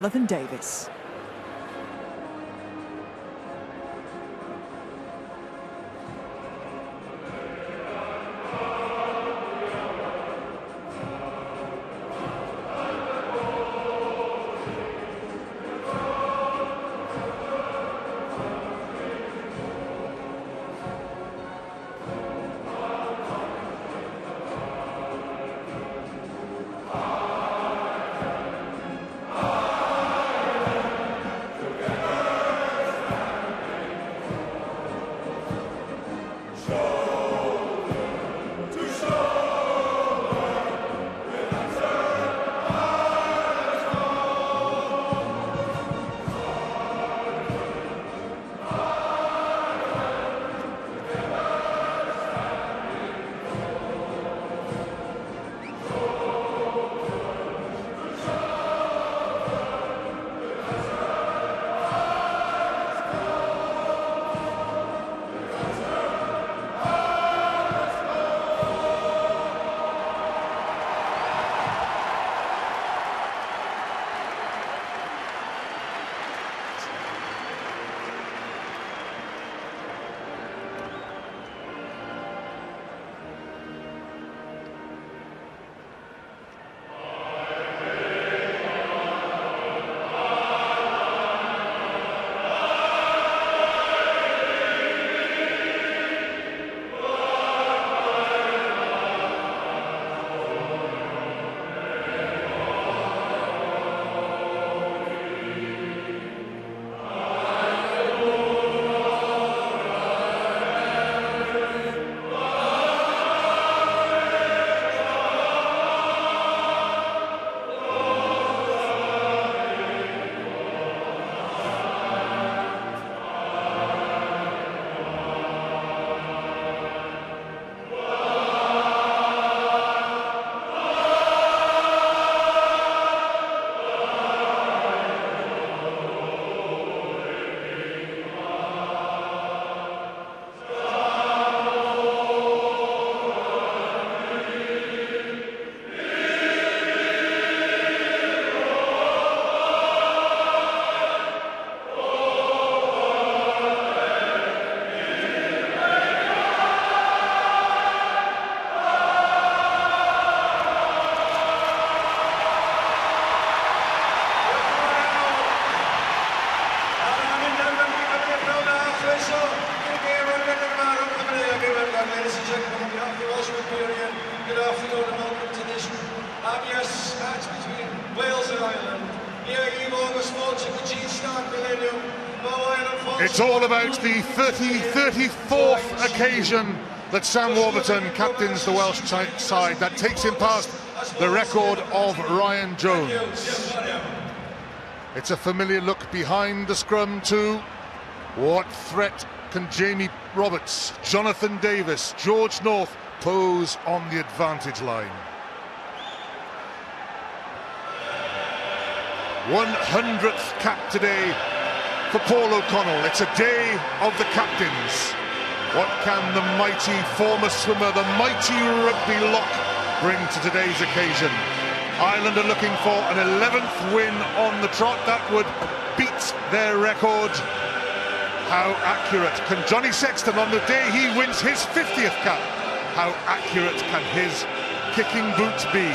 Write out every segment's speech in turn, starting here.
Jonathan Davis. Good afternoon and welcome to this RBS match between Wales and Ireland. It's all about the 34th occasion that Sam Warburton captains the Welsh side. That takes him past the record of Ryan Jones. It's a familiar look behind the scrum too. What threat can Jamie Roberts, Jonathan Davis, George North pose on the advantage line? 100th cap today for Paul O'Connell. It's a day of the captains. What can the mighty former swimmer, the mighty rugby lock, bring to today's occasion? Ireland are looking for an 11th win on the trot. That would beat their record. How accurate can Johnny Sexton, on the day he wins his 50th cap, how accurate can his kicking boot be?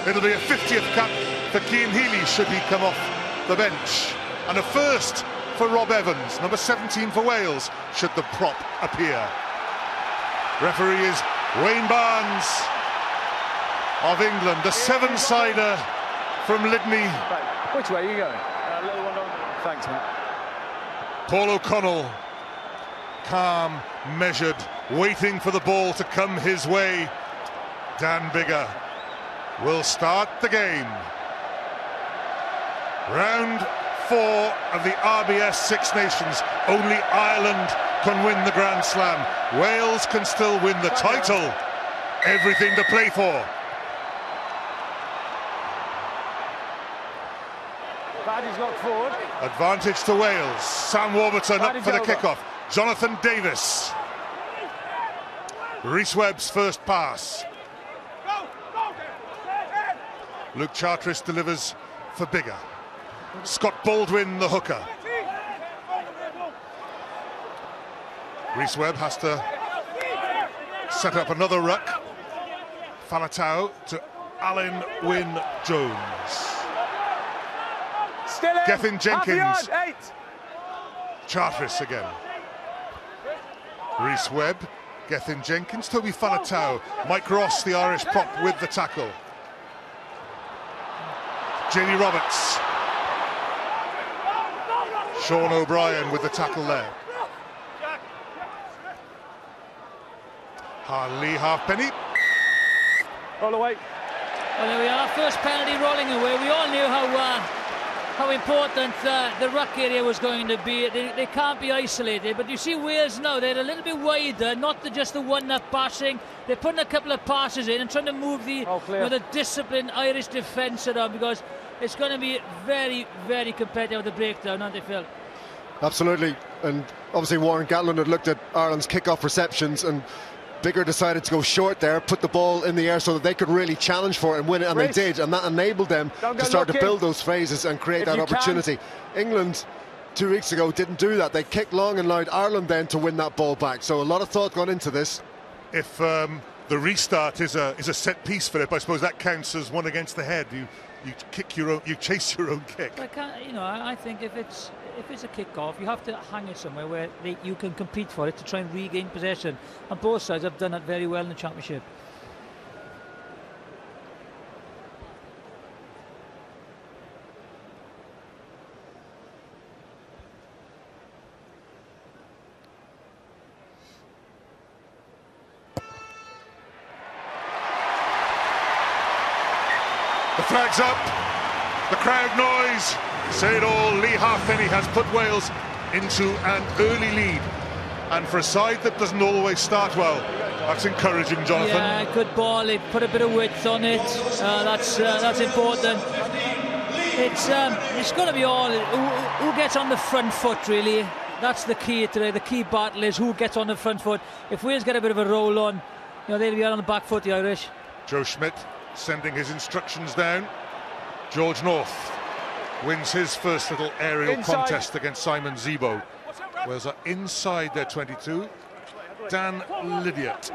It'll be a 50th cap for Cian Healy should he come off the bench, and a first for Rob Evans, number 17 for Wales, should the prop appear. Referee is Wayne Barnes of England, the seven-sider from Lydney. Which way are you going? Little one on. Thanks, mate. Paul O'Connell, calm, measured, waiting for the ball to come his way. Dan Biggar will start the game. Round 4 of the RBS Six Nations. Only Ireland can win the Grand Slam. Wales can still win the title. Everything to play for. Paddy's got forward. Advantage to Wales. Sam Warburton up for the kickoff. Jonathan Davis. Rhys Webb's first pass. Luke Charteris delivers for Biggar. Scott Baldwin, the hooker. Rhys Webb has to set up another ruck. Faletau to Alun Wyn Jones. Gethin Jenkins. Charteris again. Rhys Webb, Gethin Jenkins, Toby Faletau, Mike Ross, the Irish prop, with the tackle. Jamie Roberts. Sean O'Brien with the tackle there. Lee Halfpenny. Roll away. Well, there we are, first penalty rolling away. We all knew how important the ruck area was going to be. They can't be isolated, but you see Wales now, they're a little bit wider, not just the one-up passing. They're putting a couple of passes in and trying to move the disciplined Irish defence around, because it's going to be very, very competitive at the breakdown, aren't they, Phil? Absolutely, and obviously Warren Gatland had looked at Ireland's kick-off receptions, and Biggar decided to go short there, put the ball in the air so that they could really challenge for it and win it, and they did, and that enabled them to start to build those phases and create that opportunity. England 2 weeks ago didn't do that. They kicked long and allowed Ireland then to win that ball back, so a lot of thought gone into this. If the restart is a set piece, Philip, I suppose that counts as one against the head. You kick your own, you chase your own kick. I think if it's a kick-off, you have to hang it somewhere where you can compete for it to try and regain possession. And both sides have done that very well in the championship. The flag's up, the crowd noise, say it all. Lee Halfpenny has put Wales into an early lead, and for a side that doesn't always start well, that's encouraging, Jonathan. Yeah, good ball. He put a bit of width on it. That's important. It's going to be all who gets on the front foot, really. That's the key today. The key battle is who gets on the front foot. If Wales get a bit of a roll on, they'll be on the back foot, the Irish. Joe Schmidt sending his instructions down. George North wins his first little aerial contest against Simon Zebo. Wales are inside their 22. Dan Lydiate.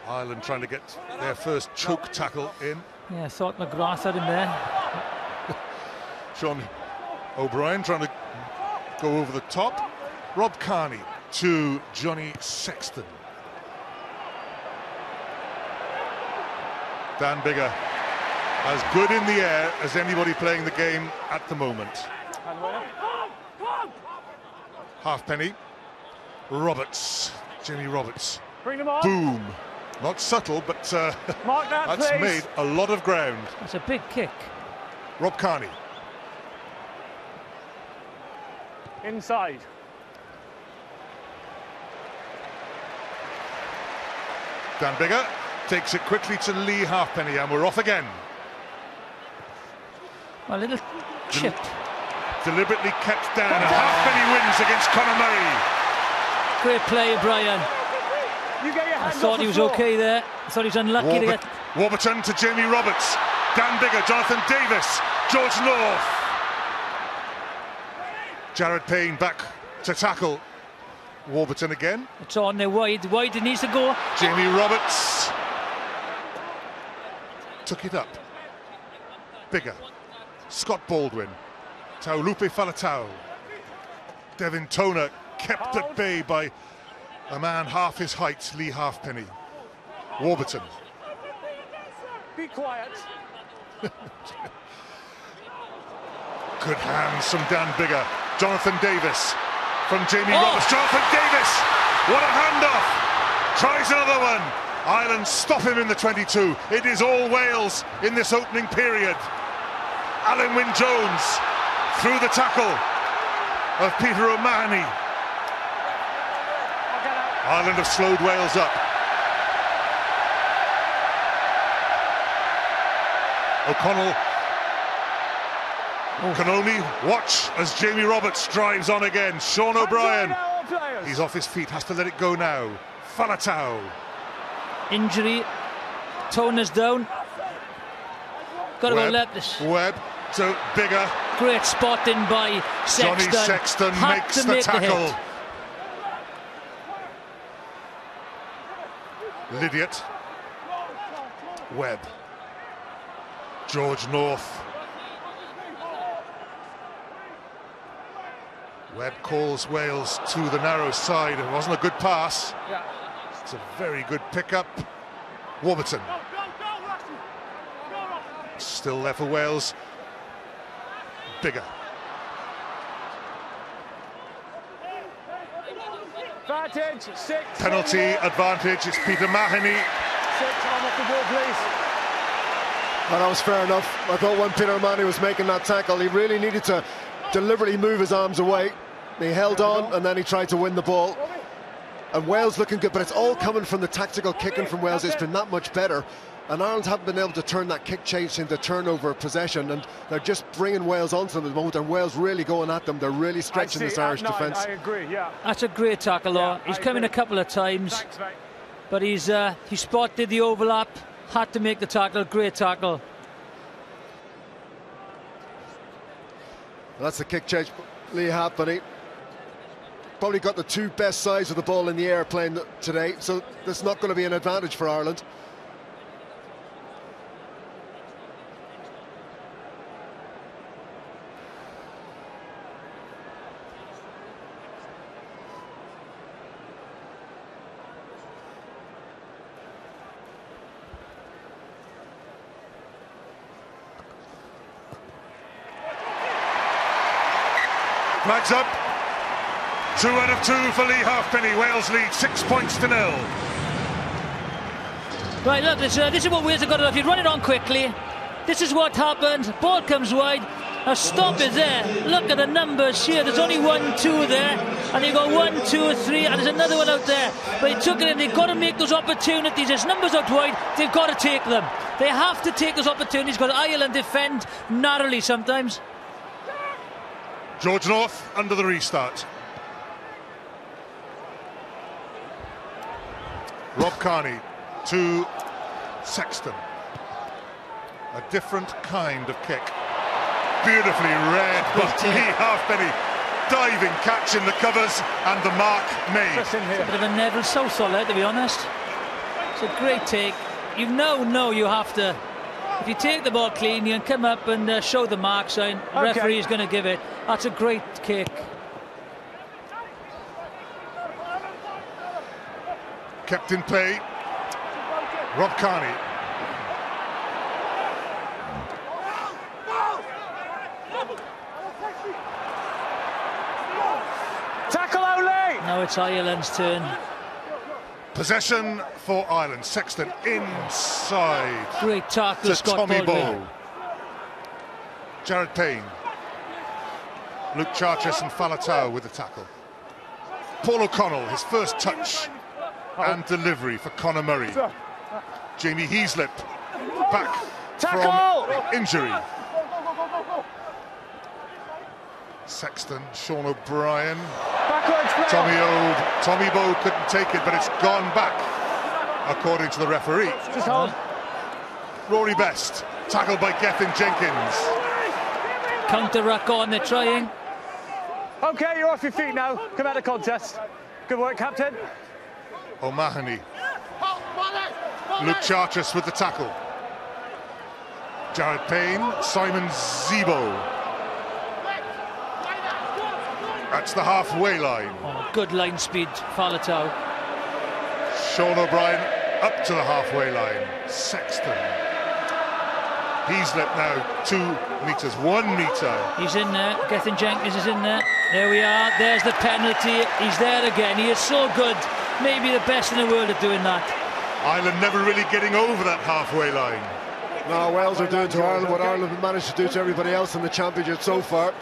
Ireland trying to get their first choke tackle in. Yeah, I thought McGrath had him there. Sean O'Brien trying to go over the top. Rob Kearney to Johnny Sexton. Dan Biggar, as good in the air as anybody playing the game at the moment. Halfpenny, Roberts, Jamie Roberts. Bring them on. Boom. Not subtle, but Mark that, that's please. made a lot of ground. That's a big kick. Rob Kearney. Inside. Dan Biggar takes it quickly to Lee Halfpenny, and we're off again. A little chip. Deliberately kept down, and Halfpenny wins against Conor Murray. Great play, Brian. You get your I hands thought off he the was floor. okay there. I thought he was unlucky to get... Warburton to Jamie Roberts. Dan Biggar, Jonathan Davis, George North. Jared Payne back to tackle. Warburton again. It's on there wide. Wide it needs to go. Jamie Roberts took it up. Biggar. Scott Baldwin. Taulupe Faletau. Devin Toner kept at bay by a man half his height, Lee Halfpenny. Warburton. Be quiet. Good hands from Dan Biggar. Jonathan Davis from Jamie Roberts. Jonathan Davis! What a handoff! Tries another one. Ireland stop him in the 22. It is all Wales in this opening period. Alun Wyn Jones through the tackle of Peter O'Mahony. Ireland have slowed Wales up. O'Connell can only watch as Jamie Roberts drives on again. Sean O'Brien, he's off his feet, has to let it go now. Faletau. Injury. Toner's down. Got to go left. Webb to Biggar. Great spotting by Sexton. Johnny Sexton Had makes to the make tackle. Lydiate. Webb. George North. Webb calls Wales to the narrow side. It wasn't a good pass. It's a very good pickup. Warburton. Still there for Wales. Biggar. Advantage, 6. Penalty advantage. It's Peter Mahoney. 6 on off the ball, please. And that was fair enough. I thought when Peter Mahoney was making that tackle, he really needed to deliberately move his arms away. He held on and then he tried to win the ball. And Wales looking good, but it's all coming from the tactical kicking from Wales. It's been that much better. And Ireland haven't been able to turn that kick change into turnover possession, and they're just bringing Wales onto them at the moment, and Wales really going at them. They're really stretching this Irish defence. I agree, yeah. That's a great tackle, though. He's come in a couple of times, Thanks, mate. but he spotted the overlap, had to make the tackle. Great tackle. That's the kick change. Lee Halfpenny probably got the two best sides of the ball in the air playing today, so there's not going to be an advantage for Ireland. Flags up. 2 out of 2 for Lee Halfpenny. Wales lead 6 points to 0. Right, look, this is what Wales have got to do. If you run it on quickly, this is what happened. Ball comes wide. A stop is there. Look at the numbers here. There's only 1, 2 there. And you got 1, 2, 3, and there's another one out there. But he took it in. They've got to make those opportunities. There's numbers out wide. They've got to take them. They have to take those opportunities because Ireland defend narrowly sometimes. George North under the restart. Rob Kearney to Sexton. A different kind of kick. Beautifully read by Lee Halfpenny. Diving catch in the covers and the mark made. It's a bit of a Neville Southall there, to be honest. It's a great take. You know you have to. If you take the ball clean, you can come up and show the mark sign. The referee is going to give it. That's a great kick. Kept in play. Rob Kearney. Tackle only! Now it's Ireland's turn. Possession for Ireland. Sexton inside. Great tackle, To Scott Tommy Baldwin. Bowe. Jared Payne. Luke Charteris and Faletau with the tackle. Paul O'Connell, his first touch and delivery for Conor Murray. Jamie Heaslip back from injury. Sexton, Sean O'Brien. Tommy Bowe couldn't take it, but it's gone back, according to the referee. Just hold. Rory Best, tackled by Gethin Jenkins. Counter-ruck on, they're trying. Okay, you're off your feet now. Come out of the contest. Good work, Captain. O'Mahony. Luke Charteris with the tackle. Jared Payne, Simon Zebo. That's the halfway line. Oh, good line speed, Faletau. Sean O'Brien up to the halfway line. Sexton. Heaslip now 2 metres, 1 metre. He's in there. Gethin Jenkins is in there. There we are. There's the penalty. He's there again. He is so good. Maybe the best in the world at doing that. Ireland never really getting over that halfway line. No, Wales are doing to Ireland what Ireland have managed to do to everybody else in the championship so far.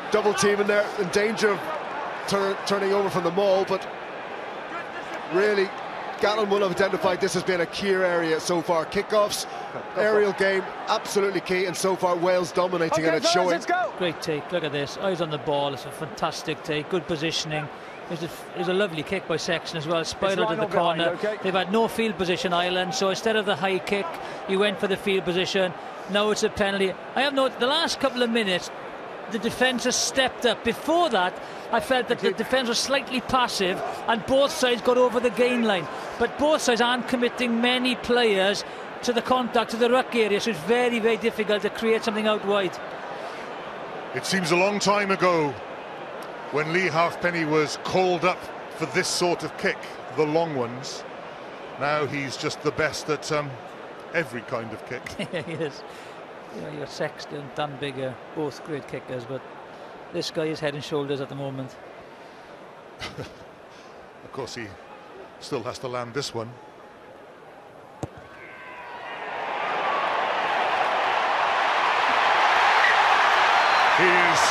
Double team in there, in danger of turning over from the maul, but really Gatland will have identified this as being a key area so far. Kickoffs, aerial game, absolutely key, and so far Wales dominating, and it's showing. Great take, look at this, eyes on the ball, it's a fantastic take, good positioning. There's a lovely kick by Sexton as well, spiraled to the corner. They've had no field position, Ireland, so instead of the high kick, he went for the field position. Now it's a penalty. I have noted the last couple of minutes the defence has stepped up. Before that, I felt that the defence was slightly passive and both sides got over the gain line. But both sides aren't committing many players to the contact, to the ruck area, so it's very, very difficult to create something out wide. It seems a long time ago when Lee Halfpenny was called up for this sort of kick, the long ones. Now he's just the best at every kind of kick. He is. You know, your Sexton, Dan Biggar, both great kickers, but this guy is head and shoulders at the moment. Of course, he still has to land this one. He is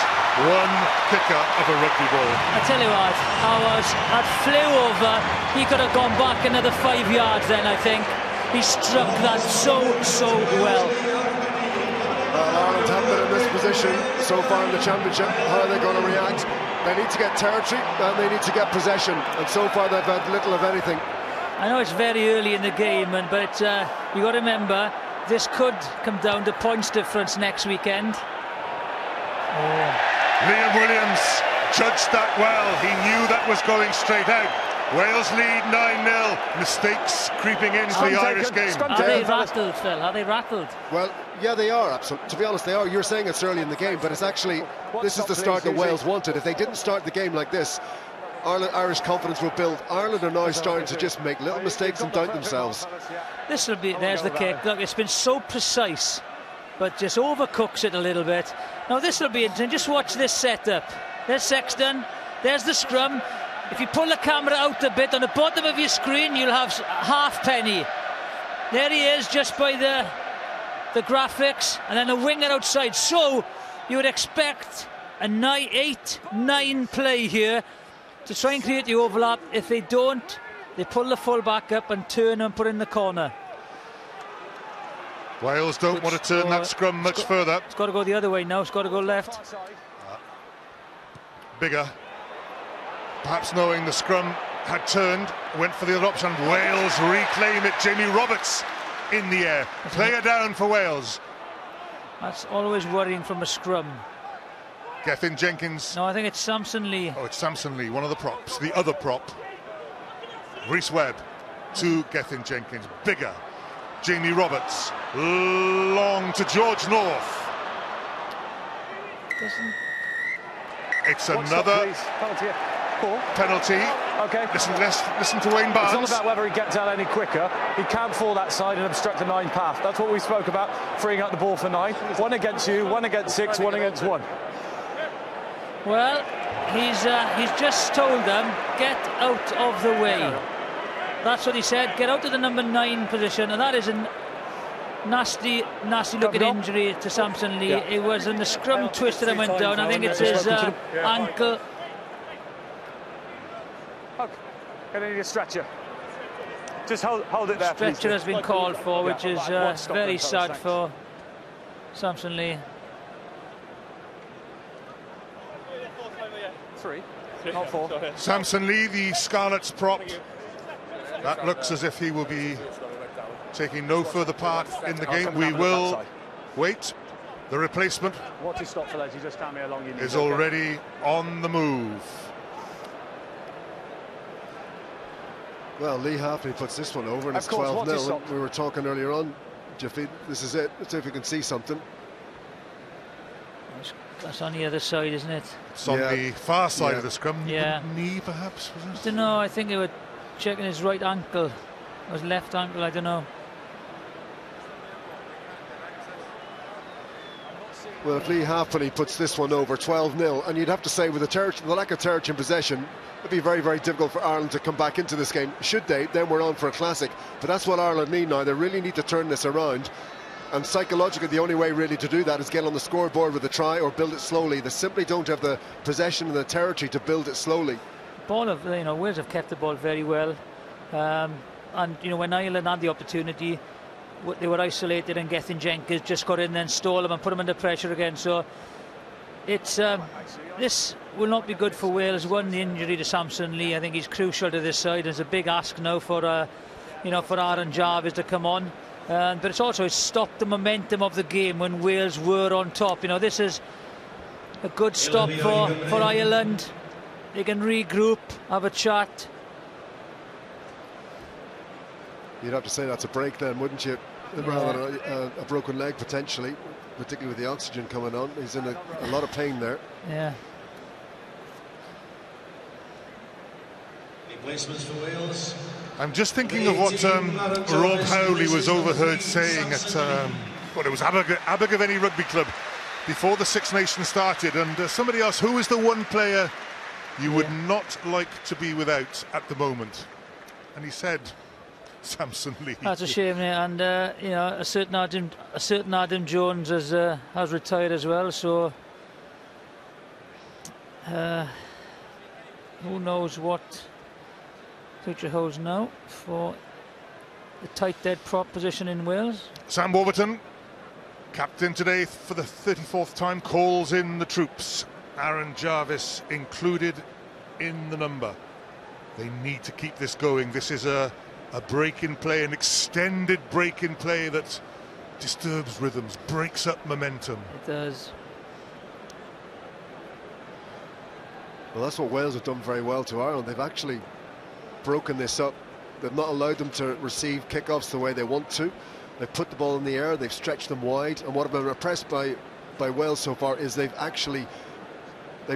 one kicker of a rugby ball. I tell you what, Howard had flew over. He could have gone back another 5 yards then, I think. He struck that so well. Ireland have been in this position so far in the championship. How are they going to react? They need to get territory and they need to get possession, and so far they've had little of anything. I know it's very early in the game, but you got to remember this could come down to points difference next weekend. Liam Williams judged that well. He knew that was going straight out. Wales lead 9-0. Mistakes creeping into the Irish game. Are they rattled, Phil? Are they rattled? Well, yeah, they are. Absolutely. To be honest, they are. You're saying it's early in the game, but it's actually this is the start that Wales wanted. If they didn't start the game like this, Irish confidence will build. Ireland are now starting to just make little mistakes and doubt themselves. This will be. There's the kick. Look, it's been so precise, but just overcooks it a little bit. Now this will be interesting. Just watch this setup. There's Sexton. There's the scrum. If you pull the camera out a bit, on the bottom of your screen you'll have Halfpenny. There he is, just by the graphics, and then a winger outside. So you would expect a 8-9 play here to try and create the overlap. If they don't, they pull the full back up and turn and put in the corner. Wales don't want to turn that scrum much further. It's got to go the other way now. It's got to go left. Biggar, perhaps knowing the scrum had turned, went for the other option. Wales reclaim it. Jamie Roberts in the air. Player down for Wales. That's always worrying from a scrum. Gethin Jenkins. No, I think it's Samson Lee. Oh, it's Samson Lee, one of the props. The other prop. Rhys Webb to Gethin Jenkins. Biggar. Jamie Roberts. Long to George North. It's another penalty. Okay. Listen to Wayne Barnes. It's not about whether he gets out any quicker. He can fall that side and obstruct the 9 path. That's what we spoke about, freeing up the ball for 9. 1 against you, 1 against 6, 1 against 1. Well, he's just told them, get out of the way. That's what he said, get out of the number 9 position, and that is a nasty looking injury to Samson Lee. It was in the scrum twisted and went down. I think it's his ankle. Okay, gonna need a stretcher. Just hold it there, stretcher please. has been called for, which is very sad for Samson Lee. 3, not 4. Samson Lee, the Scarlets prop. That looks as if he will be taking no further part in the game. We will wait. The replacement is already on the move. Well, Lee Halfpenny puts this one over, and it's 12-0. We were talking earlier on, Jiffy. This is it. Let's see if we can see something. That's on the other side, isn't it? It's on the far side of the scrum. Yeah. Knee, perhaps. I don't know. I think they were checking his right ankle, or his left ankle. I don't know. Well, if Lee Halfpenny puts this one over, 12-0, and you'd have to say with the lack of territory in possession, it'd be very, very difficult for Ireland to come back into this game. Should they, then we're on for a classic. But that's what Ireland need now. They really need to turn this around. And psychologically, the only way really to do that is get on the scoreboard with a try or build it slowly. They simply don't have the possession and the territory to build it slowly. Wales have kept the ball very well. And, when Ireland had the opportunity, they were isolated, and Gethin Jenkins just got in and stole them and put them under pressure again. So it's this will not be good for Wales. One, the injury to Samson Lee, I think he's crucial to this side. There's a big ask now for for Aaron Jarvis to come on. but it's stopped the momentum of the game when Wales were on top. You know, this is a good stop for Ireland. They can regroup, have a chat. You'd have to say that's a break then, wouldn't you? Rather than a broken leg potentially, particularly with the oxygen coming on. He's in a lot of pain there. Yeah. Replacements for Wales. I'm just thinking of what Rob Howley was overheard saying at it was Abergavenny Rugby Club before the Six Nations started, and somebody asked, who is the one player you would not like to be without at the moment? And he said, Samson Lee. That's a shame, and you know, a certain Adam Jones has retired as well. So who knows what future holds now for the tight dead prop position in Wales. Sam Warburton, captain today for the 34th time, calls in the troops. Aaron Jarvis included in the number. They need to keep this going. This is a break in play, an extended break in play that disturbs rhythms, breaks up momentum. It does. Well, that's what Wales have done very well to Ireland. They've actually broken this up. They've not allowed them to receive kickoffs the way they want to. They've put the ball in the air, they've stretched them wide, and what I've been impressed by Wales so far is they've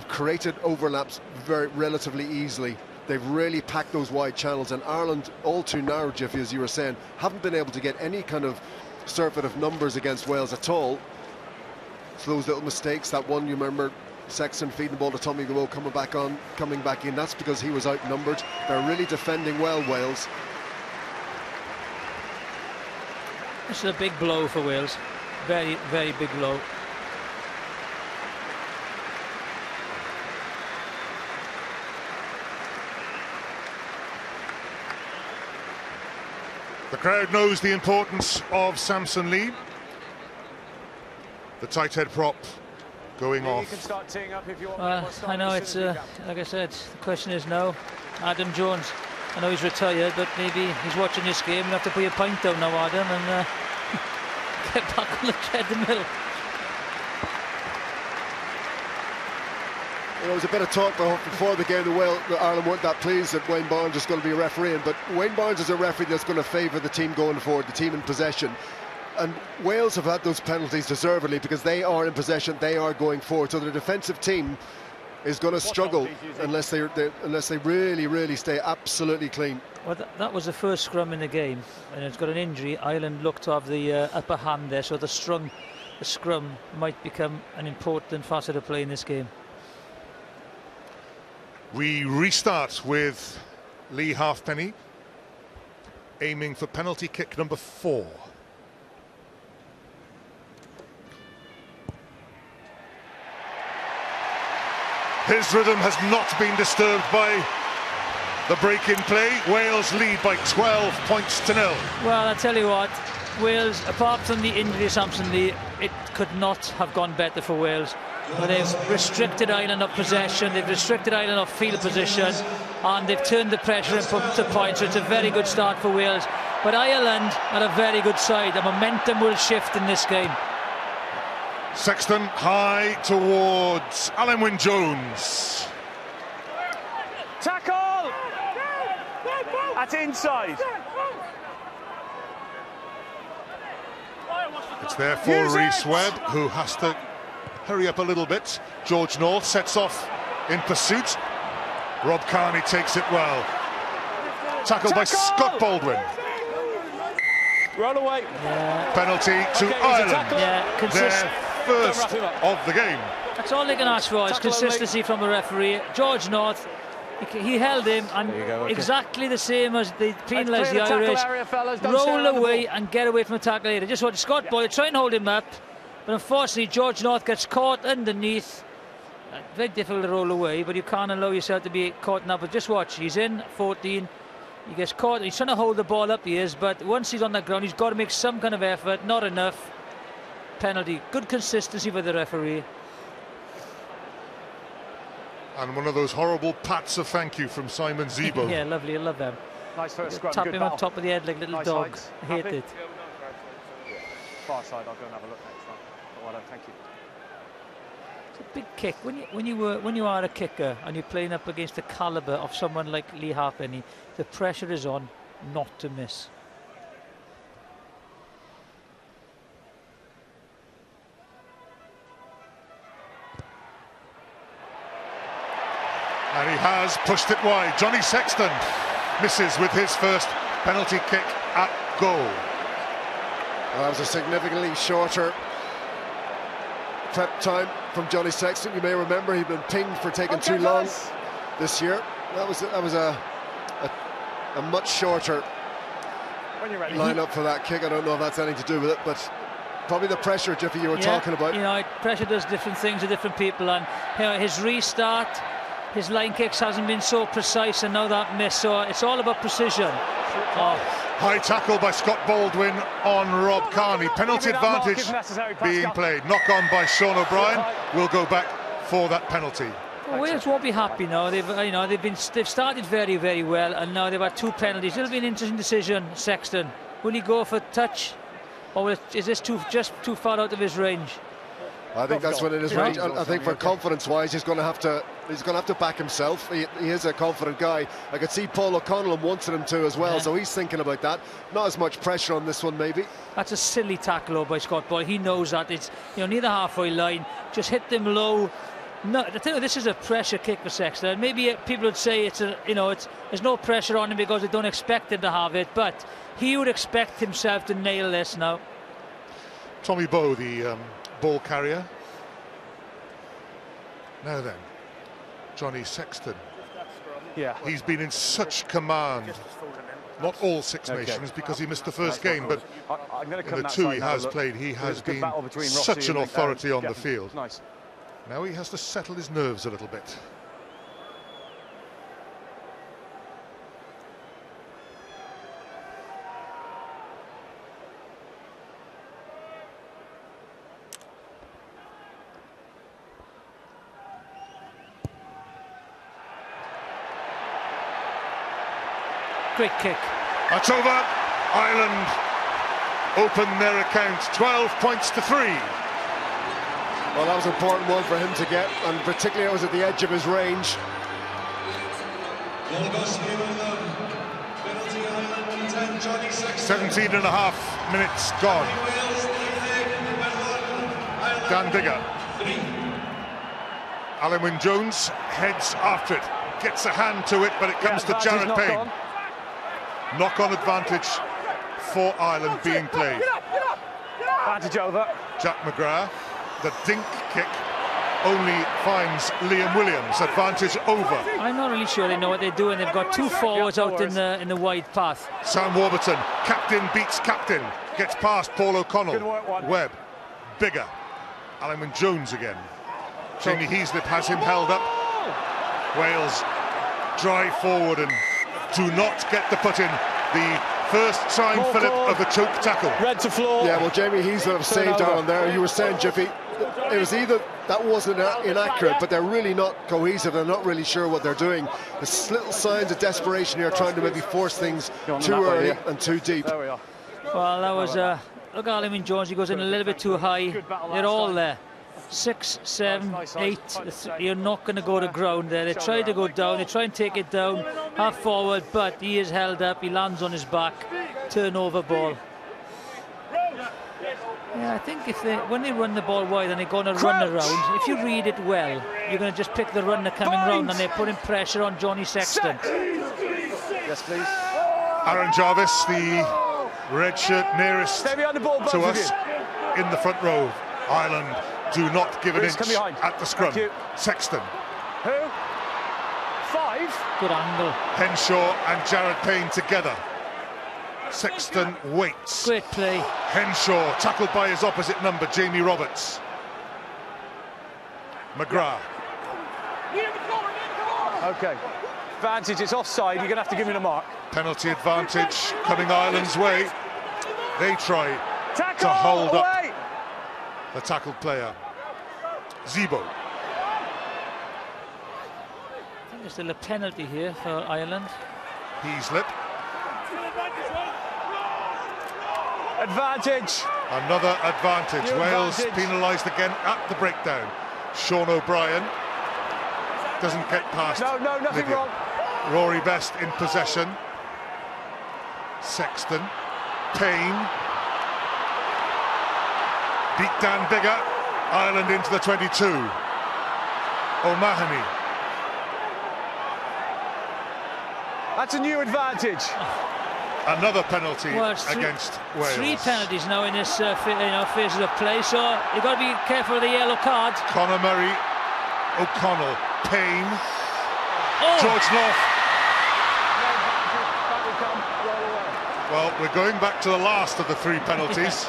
created overlaps very relatively easily. They've really packed those wide channels, and Ireland, all too narrow, Jiffy, as you were saying, haven't been able to get any kind of surfeit of numbers against Wales at all. So those little mistakes, that one you remember, Sexton feeding the ball to Tommy Gallo, coming back in, that's because he was outnumbered. They're really defending well, Wales. This is a big blow for Wales. Very, very big blow. The crowd knows the importance of Samson Lee. The tight head prop going off. You can start teeing up if you want. I know it's like I said, the question is now Adam Jones. I know he's retired, but maybe he's watching this game. You have to put your pint down now, Adam, and get back on the treadmill. There was a bit of talk before the game that Ireland weren't that pleased that Wayne Barnes is going to be refereeing, but Wayne Barnes is a referee that's going to favour the team going forward, the team in possession. And Wales have had those penalties deservedly because they are in possession, they are going forward. So the defensive team is going to struggle unless they really stay absolutely clean. Well, that was the first scrum in the game, and it's got an injury. Ireland looked to have the upper hand there, so the scrum might become an important facet of play in this game. We restart with Lee Halfpenny aiming for penalty kick number 4. His rhythm has not been disturbed by the break in play. Wales lead by 12 points to 0. Well, I tell you what, Wales, apart from the injury of Samson Lee, it could not have gone better for Wales. But they've restricted Ireland of possession, they've restricted Ireland of field position, and they've turned the pressure and put to points. So it's a very good start for Wales. But Ireland are a very good side. The momentum will shift in this game. Sexton high towards Alan Wynne-Jones. Tackle! At inside. It's there for Rhys Webb, who has to hurry up a little bit. George North sets off in pursuit. Rob Kearney takes it well. Tackled by Scott Baldwin. Roll away. Yeah. Penalty to Ireland. Yeah, their first of the game. That's all they can ask for, is consistency from the referee. George North, he held him, and exactly the same as they penalised the Irish. Roll away and get away from the tackle area. Just watch Scott Baldwin try and hold him up, but unfortunately George North gets caught underneath. Very difficult to roll away, but you can't allow yourself to be caught now. But just watch, he's in 14, he gets caught, he's trying to hold the ball up, he is, but once he's on the ground he's got to make some kind of effort. Not enough. Penalty. Good consistency by the referee. And one of those horrible pats of thank you from Simon Zebo. Yeah, lovely, I love them. Nice first scrum. Tap him on top of the head like a little dog. I hate it. far side. I'll go and have a look next time. But well done, thank you. It's a big kick. When you are a kicker and you're playing up against the calibre of someone like Lee Halfpenny, the pressure is on not to miss. And he has pushed it wide. Johnny Sexton misses with his first penalty kick at goal. Well, that was a significantly shorter prep time from Johnny Sexton. You may remember he'd been pinged for taking too long this year. That was a much shorter lineup for that kick. I don't know if that's anything to do with it, but probably the pressure, Jiffy, you were talking about. You know, pressure does different things to different people, and you know, his restart, his line kicks hasn't been so precise, and now that miss, so it's all about precision. High tackle by Scott Baldwin on Rob Kearney. Penalty advantage being played. Knock on by Sean O'Brien. Will go back for that penalty. Well, Wales won't be happy now. They've started very, very well, and now they've had 2 penalties. It'll be an interesting decision. Sexton, will he go for touch, or is this just too far out of his range? I think that's what it is, range. I think for confidence-wise, he's going to have to back himself. He is a confident guy. I could see Paul O'Connell wanted him to as well, so he's thinking about that. Not as much pressure on this one, maybe. That's a silly tackle by Scott Ball. He knows that it's near the halfway line. Just hit them low. No, I think this is a pressure kick for Sexton. Maybe people would say there's no pressure on him because they don't expect him to have it, but he would expect himself to nail this now. Tommy Bowe, the ball carrier. Now then, Johnny Sexton. Yeah, he's been in such command. Not all Six Nations, because he missed the first game, but in the 2 he has played, he has been such an authority on the field. Nice. Now he has to settle his nerves a little bit. Quick kick. That's over. Ireland open their account 12 points to 3. Well, that was an important one for him to get, and particularly it was at the edge of his range. 17 and a half minutes gone. Dan Biggar. Alan Wynne-Jones heads after it, gets a hand to it, but it comes to Jared Payne. Knock-on advantage for Ireland being played. Advantage over. Jack McGrath, the dink kick only finds Liam Williams. Advantage over. I'm not really sure they know what they're doing. They've got 2 forwards out in the wide path. Sam Warburton, captain beats captain, gets past Paul O'Connell. Webb, Biggar, Alan Wynne-Jones again. Jamie Heaslip has him held up. Wales drive forward and do not get the put in. The first time Philip of the choke tackle. Red to floor. Yeah, well, Jamie Heaslip saved Ireland there. You were saying, Jiffy, it was either that wasn't inaccurate, but they're really not cohesive. They're not really sure what they're doing. There's little signs of desperation here, trying to maybe force things too early and too deep. There we are. Well, that was look at Alan Wynne-Jones. He goes in a little bit too high. They're all there. 6, 7, 8. You're not going to go to ground there. They try to go down. They try and take it down half forward, but he is held up. He lands on his back. Turnover ball. Yeah, I think when they run the ball wide and they're going to run around, if you read it well, you're going to just pick the runner coming round, and they're putting pressure on Johnny Sexton. Yes, please. Aaron Jarvis, the red shirt nearest to us in the front row. Ireland do not give an inch at the scrum. Sexton. Who? 5. Good angle. Henshaw and Jared Payne together. Sexton waits. Great play. Henshaw tackled by his opposite number, Jamie Roberts. McGrath. Okay. Advantage, it's offside. You're going to have to give me the mark. Penalty advantage coming Ireland's way. They try to hold up the tackled player. Zebo. I think there's still a penalty here for Ireland. Heaslip. Advantage. Another advantage. New Wales advantage. penalised again at the breakdown. Sean O'Brien doesn't get past. No, nothing Lydia. wrong. Rory Best in possession. Sexton. Payne. Beat Dan Biggar. Ireland into the 22. O'Mahony. That's a new advantage. Another penalty Well, it's against Wales. 3 penalties now in this phases of play, so you've got to be careful of the yellow card. Conor Murray, O'Connell, Payne, Oh, George North. Back we come, roll away. Well, we're going back to the last of the 3 penalties.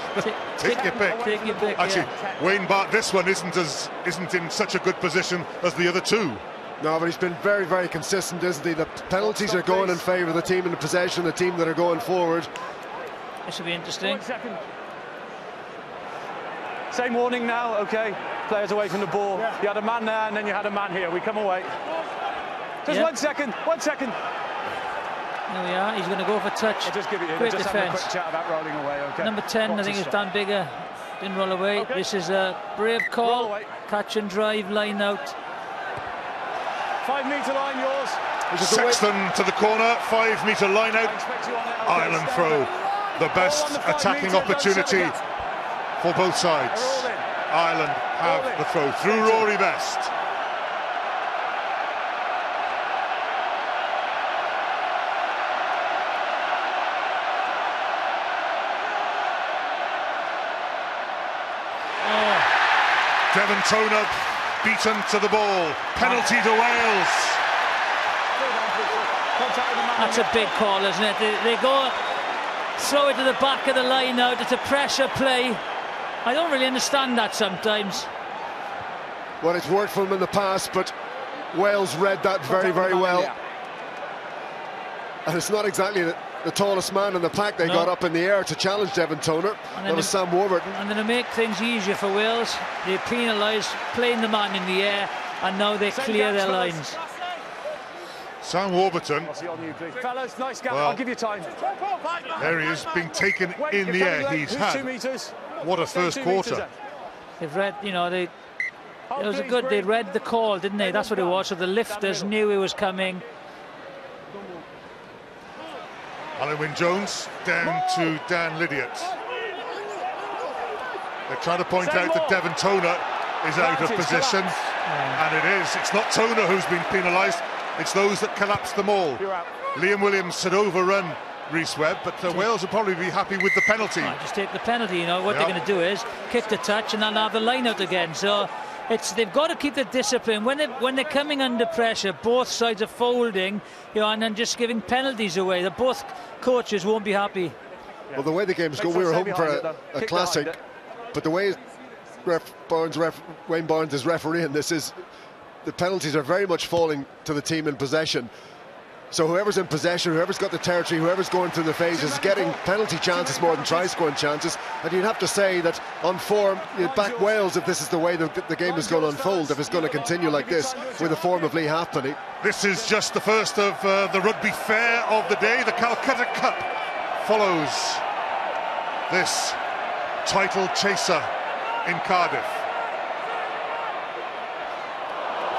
Take your pick. Take your pick. Actually, yeah. Wayne Bart, this one isn't in such a good position as the other 2. No, but he's been very, very consistent, isn't he? The penalties are going in favour of the team in the possession, the team that are going forward. This will be interesting. 1 second. Same warning now, okay. Players away from the ball. You had a man there and then you had a man here. We come away. Just Yeah. 1 second, 1 second. There we are. He's going to go for touch. I'll just give it you. Great Just having a defence. quick chat about rolling away, okay. Number 10, I think it's Dan Biggar. Didn't roll away. Okay. This is a brave Roll call. away. Catch and drive, line out. 5 metre line, yours. Sexton to the corner, 5 metre line I out. expect you on it. Okay, Ireland stand throw. there. The best Ball on the 5 attacking metre, don't opportunity set for both sides. They're all in. Ireland have All in. the throw through Rory Best. Devon Toner beaten to the ball. Penalty to Wales. Contact with the man. That's a big call, isn't it? They go throw it to the back of the line out. It's a pressure play. I don't really understand that sometimes. Well, it's worked for them in the past, but Wales read that very, very well. And it's not exactly the tallest man in the pack they got up in the air to challenge Devon Toner. That was Sam Warburton. And then to make things easier for Wales, they penalise playing the man in the air, and now they clear their lines. Sam Warburton, Fellas, nice gap. Well, I'll give you time. there he is, being taken Wait, in you're the air. coming late. He's Who's had 2 metres? what a Stay first 2 metres quarter. then. They've read, you know, it was a Please, good. They Breen. read the call, didn't they? That's what it was. So the lifters knew he was coming. Alan Wynne-Jones down to Dan Lydiot. They're trying to point out that Devon Toner is out of position, and it is. It's not Toner who's been penalised, it's those that collapsed them all. You're out. Liam Williams had overrun Rhys Webb, but Wales will probably be happy with the penalty. Just take the penalty. You know what Yeah. they're going to do is kick the touch and then have the line out again. So they've got to keep the discipline when they're coming under pressure. Both sides are folding, you know, and then just giving penalties away. Both coaches won't be happy. Well, the way the game's going, we were hoping for a classic, but the way Wayne Barnes is refereeing this is the penalties are very much falling to the team in possession. So whoever's in possession, whoever's got the territory, whoever's going through the phases is getting penalty chances more than try-scoring chances. And you'd have to say that on form, you'd back Wales if this is the way the game is going to unfold, if it's going to continue like this with the form of Lee Halfpenny. This is just the first of the rugby fair of the day. The Calcutta Cup follows this title chaser in Cardiff.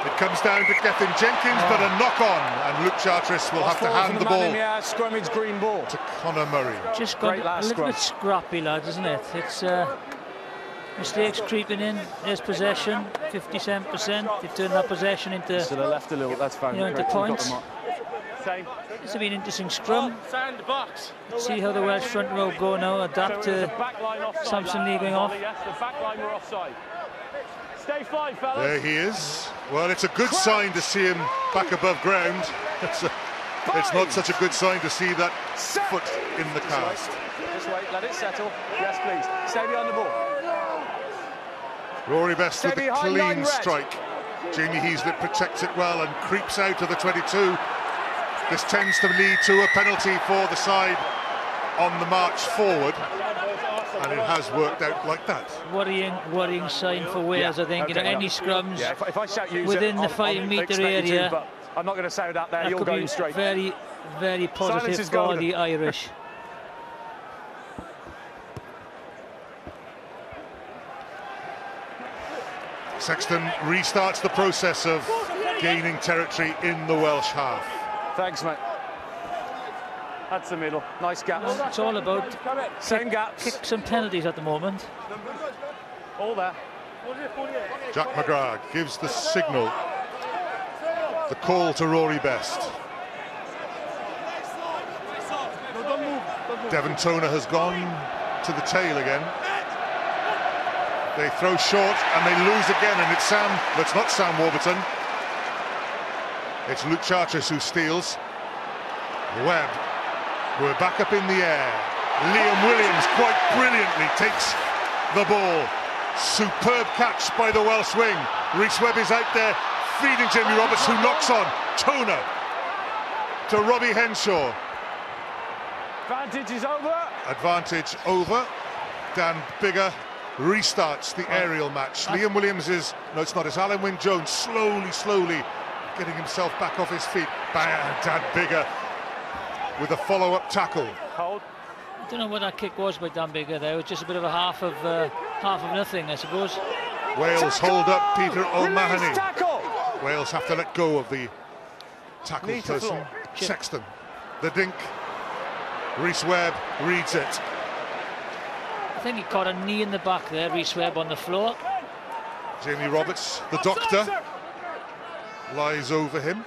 It comes down to Gethin Jenkins, but a knock-on, and Luke Charteris will have to hand the ball Scrummage green ball to Conor Murray. Just got Great a last little bit scrum. scrappy, lads, isn't it? It's mistakes creeping in. There's possession, 57%. They've turned that possession into. to the left a little. That's fine. You know, into Correct, we've got points. them up. Same. This will be an interesting scrum. Let's see how the Welsh front row go now. Adapt to Samson Lee going off. Yes, the back line were offside. Stay 5, fellas. There he is. Well, it's a good sign to see him back above ground. It's not such a good sign to see that foot in the cast. Just wait, let it settle. Yes, please. Stay behind the ball. Rory Best with Stay a behind line clean red. strike. Jamie Heaslip protects it well and creeps out of the 22. This tends to lead to a penalty for the side on the march forward, and it has worked out like that. Worrying sign for Wales, I think. Okay, You know, any scrums Yeah, if I shout use within it, the 5 metre expect you to, area. but I'm not going to sound out there. that You're could going be straight. very, very Silence positive is for golden. the Irish. Sexton restarts the process of gaining territory in the Welsh half. Thanks, mate. That's the middle. Nice gap. It's all about same gaps. Kicks and penalties at the moment. All there. Jack McGrath gives the signal, the call to Rory Best. Devon Toner has gone to the tail again. They throw short and they lose again, and it's not Sam Warburton. It's Luke Charteris who steals. Webb, we're back up in the air. Liam Williams quite brilliantly takes the ball. Superb catch by the Welsh wing. Rhys Webb is out there feeding Jamie Roberts, who knocks on Toner to Robbie Henshaw. Advantage is over. Advantage over. Dan Biggar restarts the aerial match. Liam Williams is... No, it's not. It's Alan Wynne-Jones slowly getting himself back off his feet. Bang! Dan Biggar with a follow-up tackle. Hold. I don't know what that kick was by Dan Biggar there. It was just a bit of a half of nothing, I suppose. Wales hold up Peter O'Mahony. Tackle. Wales have to let go of the tackle person. Sexton. The dink. Rhys Webb reads it. I think he caught a knee in the back there, Rhys Webb on the floor. Jamie Roberts, the doctor, lies over him.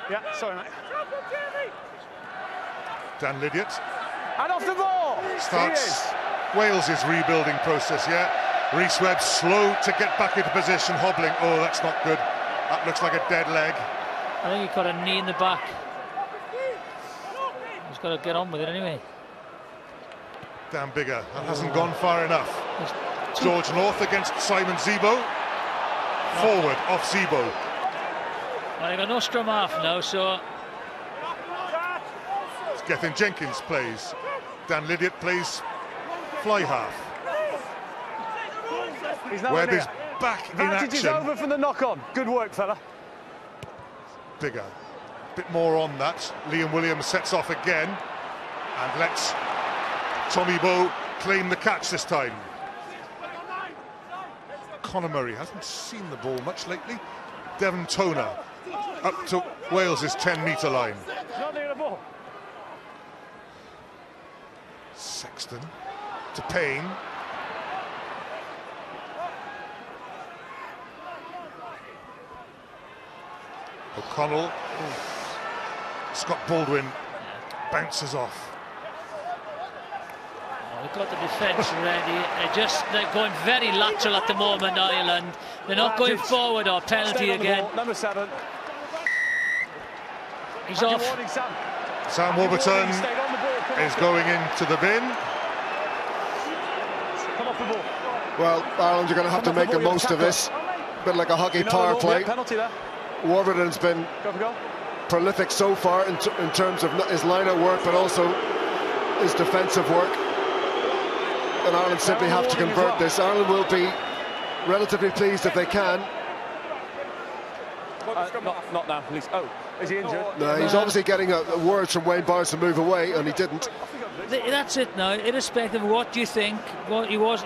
Yeah, sorry, mate. Dan Lydiate. And off the ball. Starts Wales's rebuilding process, yeah. Rhys Webb slow to get back into position, hobbling. Oh, that's not good. That looks like a dead leg. I think he caught a knee in the back. He's got to get on with it anyway. Dan Biggar, that hasn't gone far enough. George North against Simon Zebo. Forward, off Zebo. Well, they've got no scrum half now, so... Gethin Jenkins plays. Dan Lydiate plays fly half. Webb is back in action. Advantage is over from the knock-on. Good work, fella. Biggar. Bit more on that. Liam Williams sets off again and lets Tommy Bowe claim the catch this time. Conor Murray hasn't seen the ball much lately. Devon Toner up to Wales's 10-metre line. Not near the ball. Sexton to Payne. O'Connell. Scott Baldwin bounces off. They've got the defence ready. They're going very lateral at the moment, Ireland. They're not going forward or penalty again. Number 7. He's off. Sam Warburton is going into the bin. Come off the ball. Well, Ireland are going to have to make the most of this. A bit like a hockey power play. Penalty there. Warburton's been prolific so far in terms of his line-out work, but also his defensive work. And Ireland simply have to convert this. Ireland will be relatively pleased if they can. Not now, please. Oh, is he injured? No, he's obviously getting words from Wayne Barnes to move away, and he didn't. That's it now. Irrespective of what you think, what he was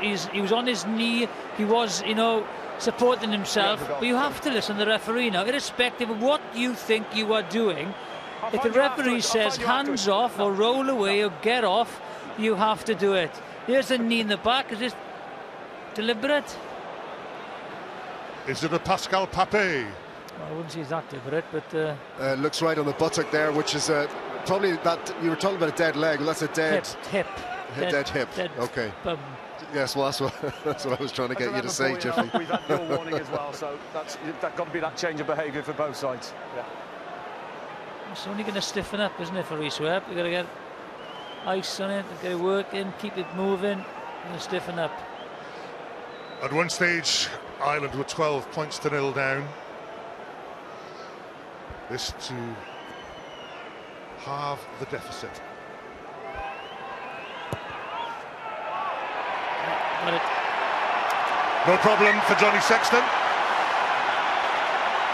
on his knee. He was, supporting himself. But you have to listen to the referee now. Irrespective of what you think you are doing, if the referee says hands off or roll away or get off, you have to do it. Here's a knee in the back. Is this deliberate? Is it a Pascal Papé? I wouldn't say it's that deliberate, but... looks right on the buttock there, which is probably that... You were talking about a dead leg. Well, that's a dead... Hip. Dead hip. Okay. Yes, well, that's what I was trying to get you to say, Jiffy. We've had your warning as well, so that's got to be that change of behaviour for both sides. Yeah. It's only going to stiffen up, isn't it, for Rhys Webb? You've got to get ice on it, get it working, keep it moving, and stiffen up. At one stage, Ireland were 12 points to 0 down. This to halve the deficit. No problem for Johnny Sexton.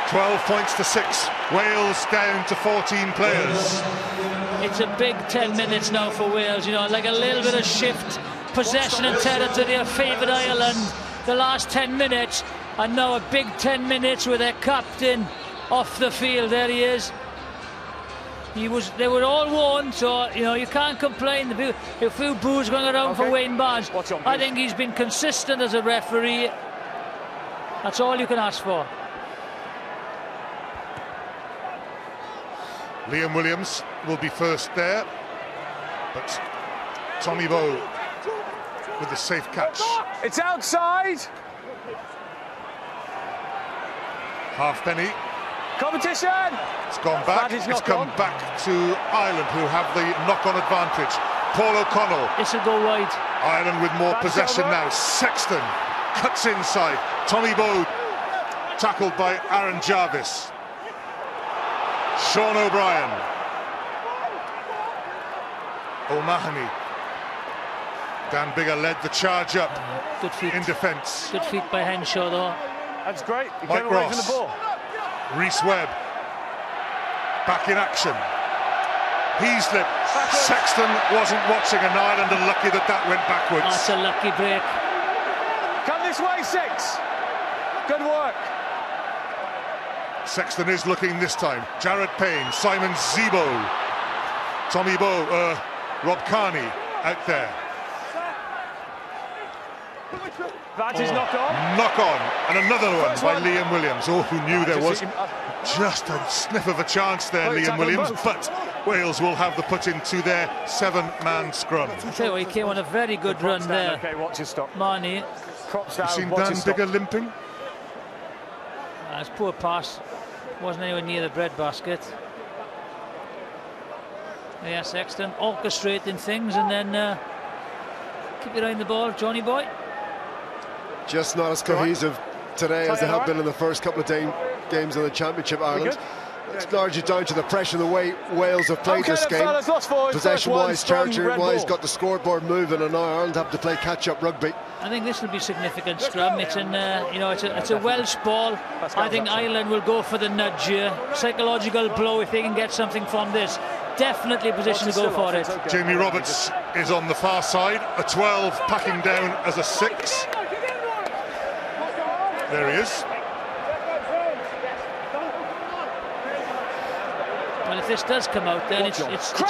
12 points to 6. Wales down to 14 players. It's a big 10 minutes now for Wales, like a little bit of shift, possession and territory, a favoured Ireland. The last 10 minutes, And now a big 10 minutes with their captain off the field. There he is. They were all warned, so you know you can't complain. A few boos going around for Wayne Barnes. I think he's been consistent as a referee. That's all you can ask for. Liam Williams will be first there, but Tommy Bowe with the safe catch. It's outside. Halfpenny. Competition. It's gone back. It's come back to Ireland, who have the knock-on advantage. Paul O'Connell. This will go wide. Ireland with more possession now. Sexton cuts inside. Tommy Bowe tackled by Aaron Jarvis. Sean O'Brien. O'Mahony. Dan Biggar led the charge up. Good feet. In defence. Good feet by Henshaw, though. That's great. He Mike came away Ross. from the ball. Reese Webb. Back in action. Heaslip. Sexton wasn't watching, and Ireland are lucky that went backwards. That's a lucky break. Come this way, 6. Good work. Sexton is looking this time. Jared Payne, Simon Zebo, Tommy Bowe, Rob Kearney out there. That is knock on. Knock on, and another one First by one. Liam Williams. Oh, who knew there was just a sniff of a chance there, Well, Liam Williams. both. But Wales will have the put into their 7-man scrum. I tell you what, he came on a very good run Props down. there. Okay, watch your stop. Marnie. Props down. You seen watch Dan your stop. Biggar limping? His poor pass wasn't anywhere near the breadbasket. Yeah, Sexton orchestrating things and then keep your eye on the ball, Johnny boy. Just not as cohesive today as they have been in the first couple of games of the Championship, Ireland. It's largely down to the pressure, the way Wales have played this game. Possession-wise, territory-wise, got the scoreboard moving, and now Ireland have to play catch-up rugby. I think this will be significant scrum. It's in, it's a Welsh ball. I think Ireland will go for the nudge here. Psychological blow if they can get something from this. Definitely a position to go for it. Jamie Roberts is on the far side. A 12 packing down as a 6. There he is. Well, if this does come out, then it's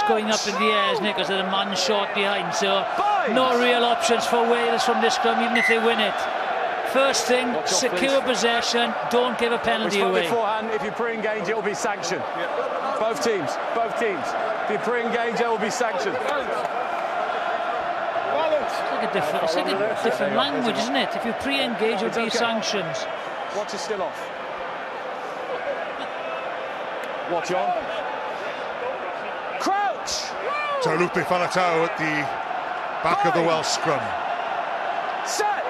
going up in the air, isn't it? Because there's a man short behind. So no real options for Wales from this scrum, even if they win it. First thing, secure possession. Don't give a penalty away. Beforehand, if you pre-engage, it will be sanctioned. Both teams. If you pre-engage, it will be sanctioned. It's like a different language, isn't it? If you pre-engage, it will be sanctions. Watch is still off. Watch on. Crouch! Taulupe Faletau at the back of the Welsh scrum. Set!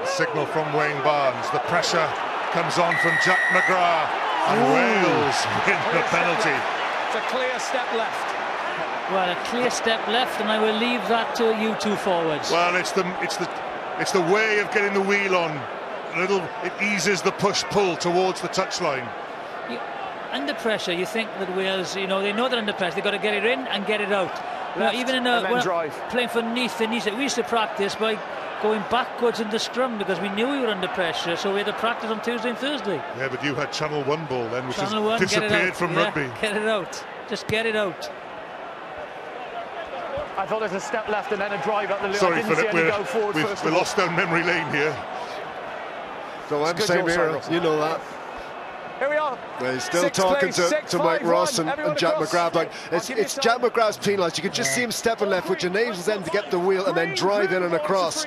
A signal from Wayne Barnes. The pressure comes on from Jack McGrath, and Wales win the penalty. It's a clear step left. Well, a clear step left, and I will leave that to you two forwards. Well, it's the way of getting the wheel on. It eases the push-pull towards the touchline. Under pressure, you think that Wales, they know they're under pressure. They've got to get it in and get it out. Even in playing for Neath, we used to practice by going backwards in the scrum because we knew we were under pressure. So we had to practice on Tuesday and Thursday. Yeah, but you had Channel 1 ball then, which Channel 1, has disappeared from rugby. Get it out. Just get it out. I thought there's a step left and then a drive up the line. Sorry, Philip, we're lost down memory lane here. So I'm same here, you know that. Here we are. He's still talking to Mike Ross and Jack McGrath. Like, it's Jack McGrath's penalised. You can just see him stepping left, which enables them to get the wheel and then drive in and across.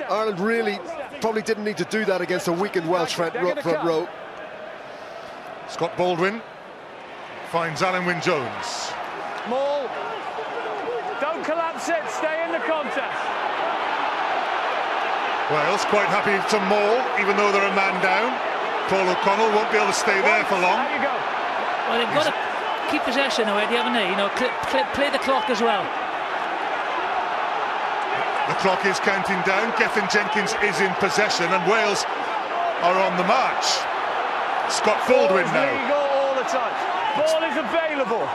Ireland really probably didn't need to do that against a weakened Welsh front row. Scott Baldwin finds Alan Wynne-Jones. Maul. Don't collapse it. Stay in the contest. Wales quite happy to maul, even though they're a man down. Paul O'Connell won't be able to stay there for long. There you go. Well, they've got to keep possession already, haven't they? Play the clock as well. The clock is counting down. Gethin Jenkins is in possession, and Wales are on the march. Scott Baldwin now. Legal all the time. Ball is available.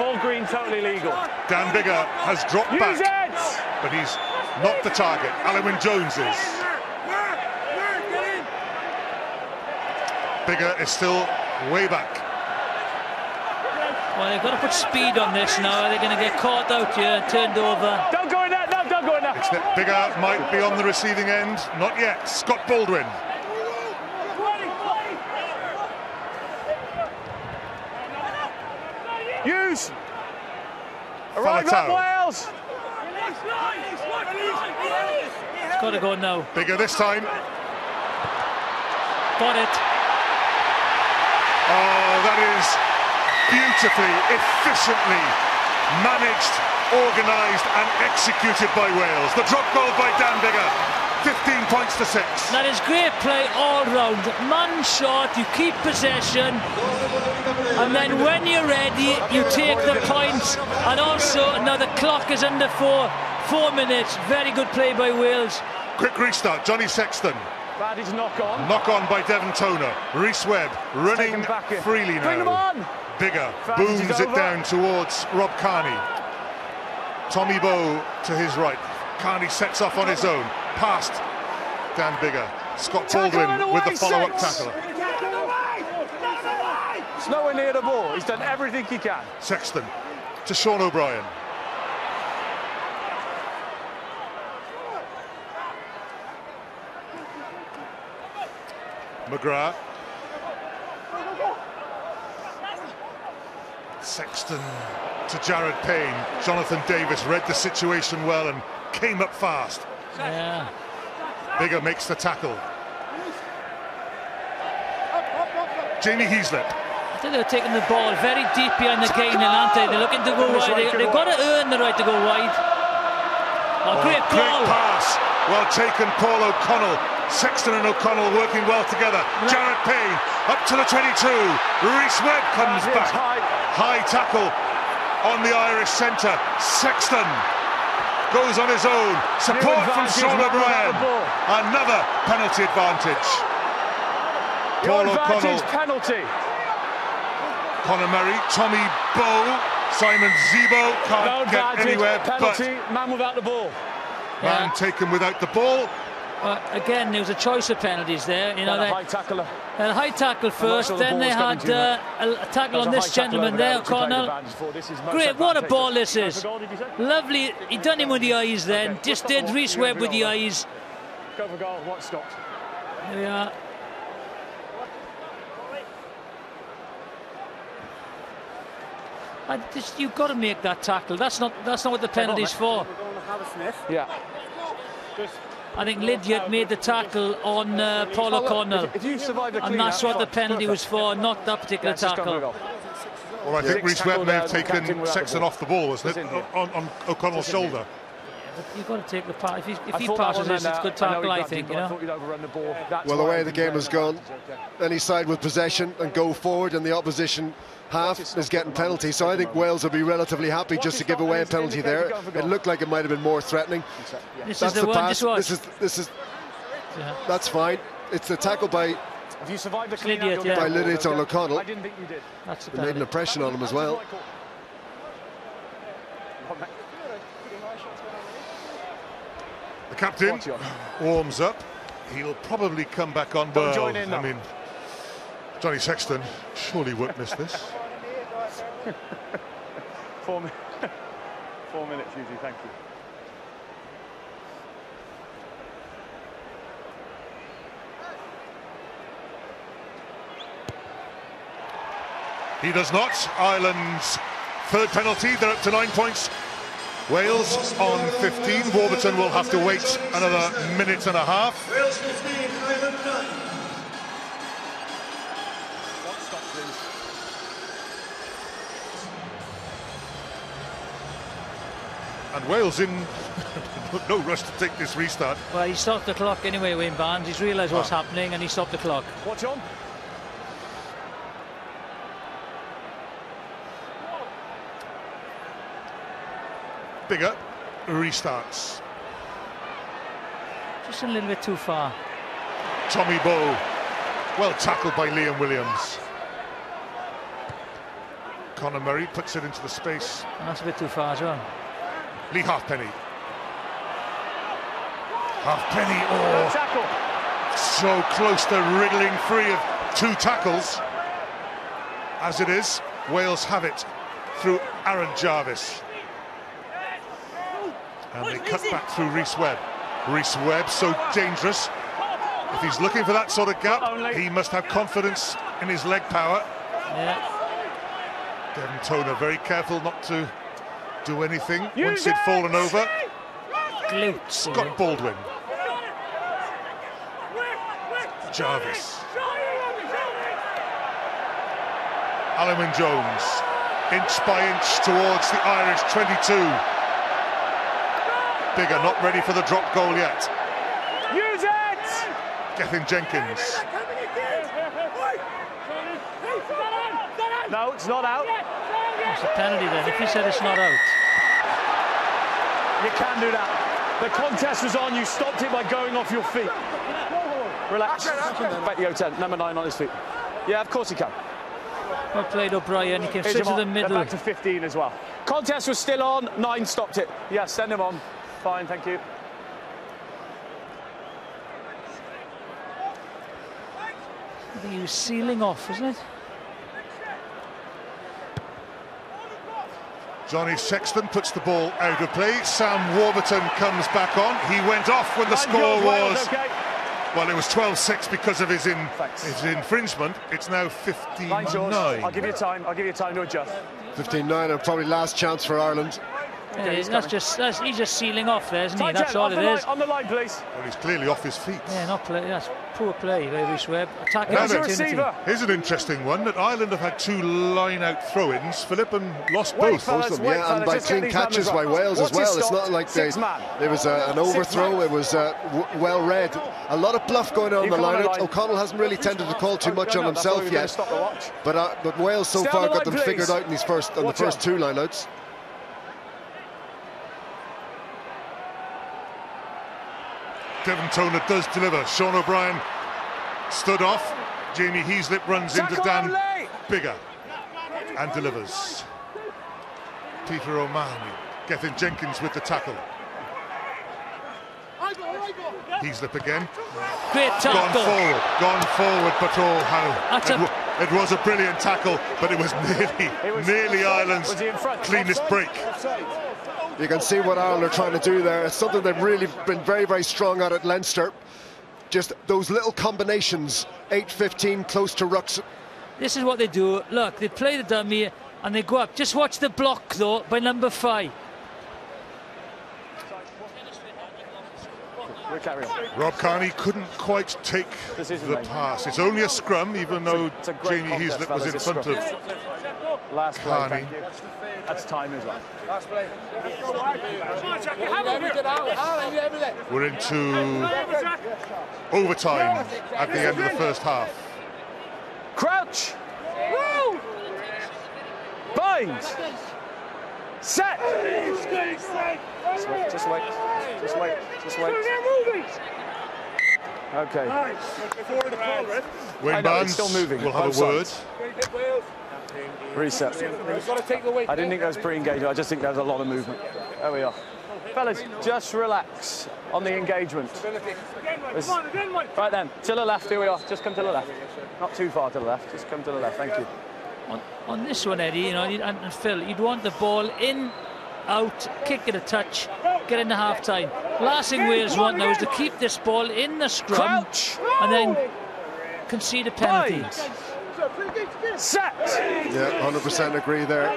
Full green, totally legal. Dan Biggar has dropped Use back, it! but he's not the target. Alun Jones is. Biggar is still way back. Well, they've got to put speed on this now. They're going to get caught out here, turned over. Don't go in there, no, don't go in there. It's that Biggar might be on the receiving end. Not yet. Scott Baldwin. Use! Arrive up, Wales! It's got to go now. Biggar this time. Got it. Oh, that is beautifully, efficiently managed, organised and executed by Wales. The drop goal by Dan Biggar, 15 points to 6. That is great play all round. Man short, you keep possession, and then when you're ready, you take the points. And also, now the clock is under 4 minutes. Very good play by Wales. Quick restart, Johnny Sexton. That is knock on. Knock on by Devon Toner. Rhys Webb running freely now. Bring them on! Biggar booms it down towards Rob Kearney. Tommy Bowe to his right. Kearney sets off on his own. Past Dan Biggar. Scott Baldwin with the follow-up tackle. It's nowhere near the ball. He's done everything he can. Sexton to Sean O'Brien. McGrath. Sexton to Jared Payne. Jonathan Davis read the situation well and came up fast. Yeah. Biggar makes the tackle. Jamie Heaslip. I think they're taking the ball very deep behind the gain, aren't they? They're looking to go wide. They've got to earn the right to go wide. Oh, great ball. Great pass. Well taken, Paul O'Connell. Sexton and O'Connell working well together. Jared Payne up to the 22. Rhys Webb comes back. High tackle on the Irish centre. Sexton goes on his own. Support from Sean O'Brien. Another penalty advantage. Paul O'Connell. Penalty. Conor Murray, Tommy Bowe, Simon Zebo can't get anywhere. Penalty. Man without the ball. Man taken without the ball. Again, there was a choice of penalties there. You know, a high tackler. A high tackle first, then they had a tackle on this gentleman there, O'Connell. Great, what a ball this is. Lovely, he done him with the eyes then, just did Rhys Webb with the eyes. Go for goal, what stopped? There we are. You've got to make that tackle. That's not what the penalty's for. Yeah. I think Lydiard made the tackle on Paul O'Connell, and that's what the penalty was for, not that particular tackle. Well, I think Rhys Webb may have taken Sexton off the ball, wasn't it? On O'Connell's shoulder. But you've got to take the pass. If he passes this, it's a good tackle, I think. You know. Well, the way the game has gone, any side with possession and go forward, and the opposition half is getting penalty. So I think Wales will be relatively happy just to give away a penalty there. It looked like it might have been more threatening. This That's is the one. pass. This is. That's fine. It's the tackle by If you survive the Lydiard, by Lydiard on O'Connell. I didn't think you did. That's the It made an impression on him as well. The captain warms up. He'll probably come back on. Well, I mean, Johnny Sexton surely won't miss this. 4 minutes usually, thank you. He does not. Ireland's third penalty. They're up to 9 points. Wales on 15. Warburton will have to wait another minute and a half. Wales 15, Ireland 9. Stop, please. And Wales in no rush to take this restart. Well, he stopped the clock anyway, Wayne Barnes. He's realised what's happening and he stopped the clock. Watch on. Biggar restarts. Just a little bit too far. Tommy Bowe, well tackled by Liam Williams. Conor Murray puts it into the space. And that's a bit too far as well. Lee Halfpenny. Halfpenny, oh, Tackle. so close to riddling free of 2 tackles. As it is, Wales have it through Aaron Jarvis. And they cut back through Rhys Webb. Rhys Webb, so dangerous. If he's looking for that sort of gap, he must have confidence in his leg power. Yeah. Devon Toner very careful not to do anything once he'd fallen over. Glutes. Scott Baldwin. Jarvis. Alan Wynne-Jones, inch by inch towards the Irish 22. Bigger not ready for the drop goal yet. Use it! Gethin Jenkins. No, it's not out. It's a penalty then, if he said it's not out. You can do that. The contest was on, you stopped it by going off your feet. Relax. Back to go 10, number 9 on his feet. Yeah, of course he can. Well played O'Brien, he came straight to the middle. Back to 15 as well. Contest was still on, 9 stopped it. Yeah, send him on. Fine, thank you. I think he was sealing off, wasn't it? Johnny Sexton puts the ball out of play. Sam Warburton comes back on. He went off when the score was... Well, it was 12-6 because of his infringement. It's now 15-9. I'll give you time. I'll give you time to adjust. 15-9 and probably last chance for Ireland. Yeah, he's just sealing off there, isn't he? That's all it is. On the line, please. Well, he's clearly off his feet. Yeah, not play. That's poor play by Rhys Webb. Attacking opportunity. Here's an interesting one, that Ireland have had 2 line-out throw-ins. Philippen lost both. Both of them, yeah, and by clean catches by Wales as well. It's not like it was an overthrow. It was well read. A lot of bluff going on the line-out. O'Connell hasn't really tended to call too much on himself yet. But Wales so far got them figured out in the first 2 line-outs. Devon Toner does deliver. Sean O'Brien stood off. Jamie Heaslip runs into Dan Biggar and delivers. Peter O'Mahony. Gethin Jenkins with the tackle. Heaslip again. Great tackle. Gone forward, but oh, how it was a brilliant tackle, but it was nearly Ireland's cleanest break. You can see what Ireland are trying to do there. It's something they've really been very, very strong at Leinster. Just those little combinations, 8-15 close to rucks. This is what they do. Look, they play the dummy and they go up. Just watch the block, though, by number 5. We'll carry on. Rob Kearney couldn't quite take the pass. It's only a scrum, even though Jamie Heaslip was in front of last play, thank you. That's time as well. We're into overtime at the end of the first half. Crouch! Bind! Set! Just wait. Okay. Wayne Barnes still moving. will have a word. Reset. I didn't think that was pre-engagement. I just think there's a lot of movement. There we are. Fellas, just relax on the engagement. Right then, to the left, here we are. Just come to the left. Not too far to the left, just come to the left, thank you. On this one, Eddie, you know, and Phil, you'd want the ball in, out, kick it a touch, get into half-time. Last thing Wales want now is to keep this ball in the scrum and then concede a penalty. Set! Yeah, 100% agree there.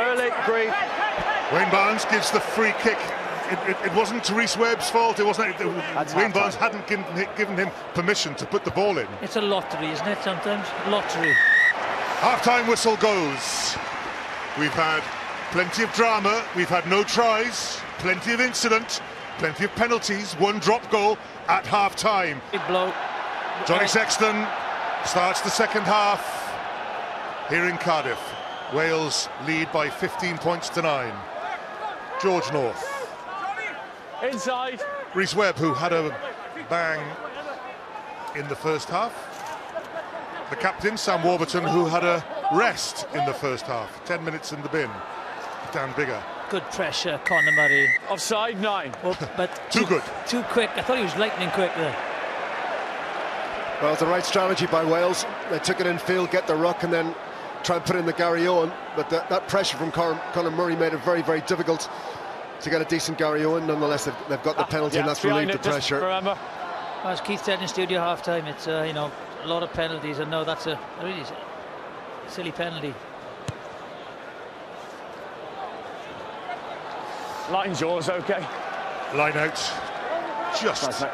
Early, agree. Wayne Barnes gives the free kick. It wasn't Rhys Webb's fault. It wasn't. Wayne Barnes hadn't given him permission to put the ball in. It's a lottery, isn't it? Sometimes lottery. Half-time whistle goes. We've had plenty of drama. We've had no tries. Plenty of incident. Plenty of penalties. 1 drop goal at half-time. Big blow. Johnny Sexton starts the second half here in Cardiff. Wales lead by 15 points to 9. George North. Inside. Rhys Webb, who had a bang in the first half. the captain, Sam Warburton, who had a rest in the first half. 10 minutes in the bin. Dan Biggar. Good pressure, Conor Murray. Offside, 9. Oh, but Too good. Too quick. I thought he was lightning quick there. Well, it's the right strategy by Wales. They took it in field, get the ruck, and then try and put in the Gary Owen. But that pressure from Conor Murray made it very, very difficult to get a decent Gary Owen. Nonetheless, they've got the penalty, and that's relieved the pressure. Remember. As Keith said in studio half-time, it's you know, a lot of penalties, and no, that's a really silly penalty. Line's yours, okay. Line out, just Nice, mate.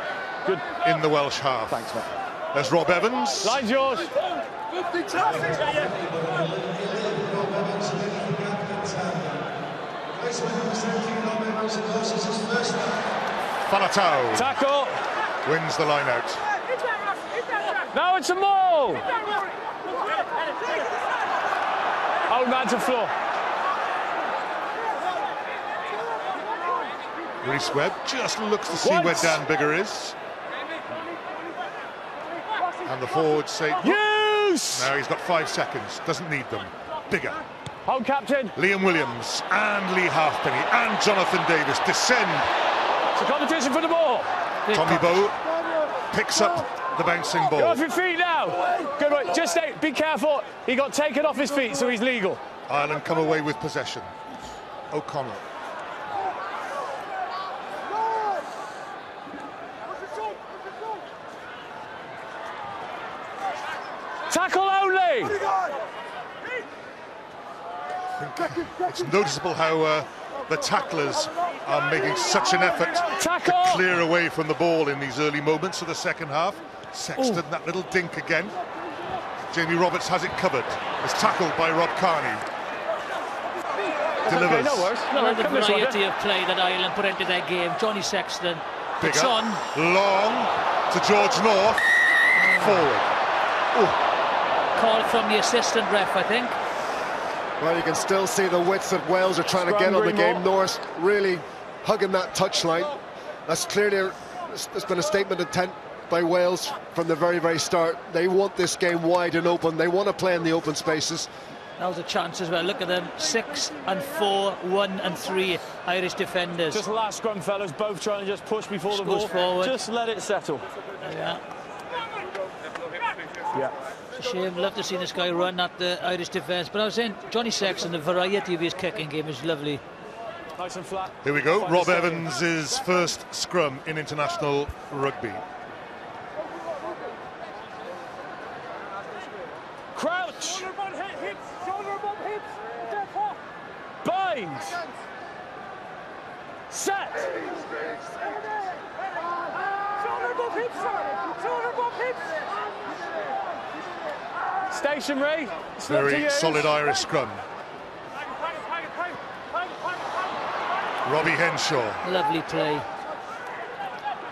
Good. in the Welsh half. Thanks, mate. There's Rob Evans. Line's yours. Faletau Tackle. wins the line out. Now it's a maul. Old man to floor. Rhys Webb just looks to see What? where Dan Biggar is. And the forwards say, Use. now he's got 5 seconds, doesn't need them. Biggar. Home captain. Liam Williams and Lee Halfpenny and Jonathan Davis descend. It's a competition for the ball. Tommy Bowe picks up the bouncing Go ball. off your feet now. Good work. Just stay. Be careful. He got taken off his feet, so he's legal. Ireland come away with possession. O'Connell. Tackle only. It's noticeable how the tacklers are making such an effort Tackle. to clear away from the ball in these early moments of the second half. Sexton, that little dink again. Jamie Roberts has it covered. It's tackled by Rob Kearney. Delivers. Okay, no worries. No, Another come this variety way. of play that Ireland put into their game. Johnny Sexton. It's Biggar. on. Long to George North. Forward. Call from the assistant ref, I think. Well, you can still see the width that Wales are trying to get on the game. North really hugging that touchline. That's clearly there's been a statement of intent by Wales from the very, very start. They want this game wide and open. They want to play in the open spaces. That was a chance as well. Look at them. 6 and 4, 1 and 3 Irish defenders. Just last scrum, fellas. Both trying to just push before the Goes ball. forward. Just let it settle. Yeah. Yeah. It's a shame. Love to see this guy run at the Irish defence. But I was saying, Johnny Sexton, the variety of his kicking game is lovely. Nice and flat. Here we go. Find Rob a second. Evans' first scrum in international rugby. Crouch. Bind. Set. Stationary. Slip to Very use. solid Irish scrum. Robbie Henshaw. Lovely play.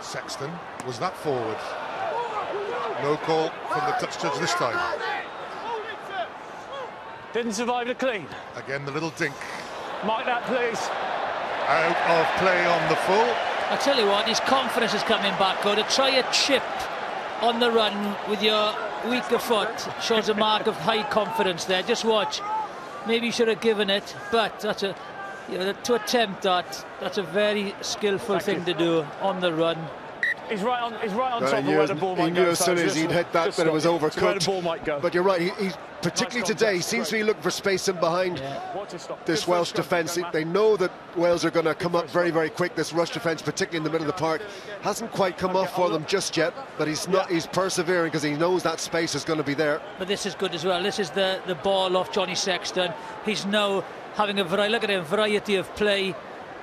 Sexton, was that forward? No call from the touch judge this time. Didn't survive the clean. Again, the little dink. Mark that, please. Out of play on the full. I tell you what, his confidence is coming back. Go to try a chip on the run with your weaker foot shows a mark of high confidence there. Just watch. Maybe you should have given it, but that's a, you know, to attempt that, that's a very skillful thing to do on the run. He's right on top of He where the ball might knew go. as soon so as he'd hit that just it was stop. overcooked. It's where the ball might go. But you're right, he's particularly Nice today, he contact, seems to great. be looking for space in behind Watch it stop. this Good Welsh first scrum. defence. They know that Wales are going to come up very, very quick. This rush defence, particularly in the middle of the park, hasn't quite come off for them just yet, but he's not. He's persevering because he knows that space is going to be there. But this is good as well. This is the ball off Johnny Sexton. He's now having a variety, look at him, variety of play,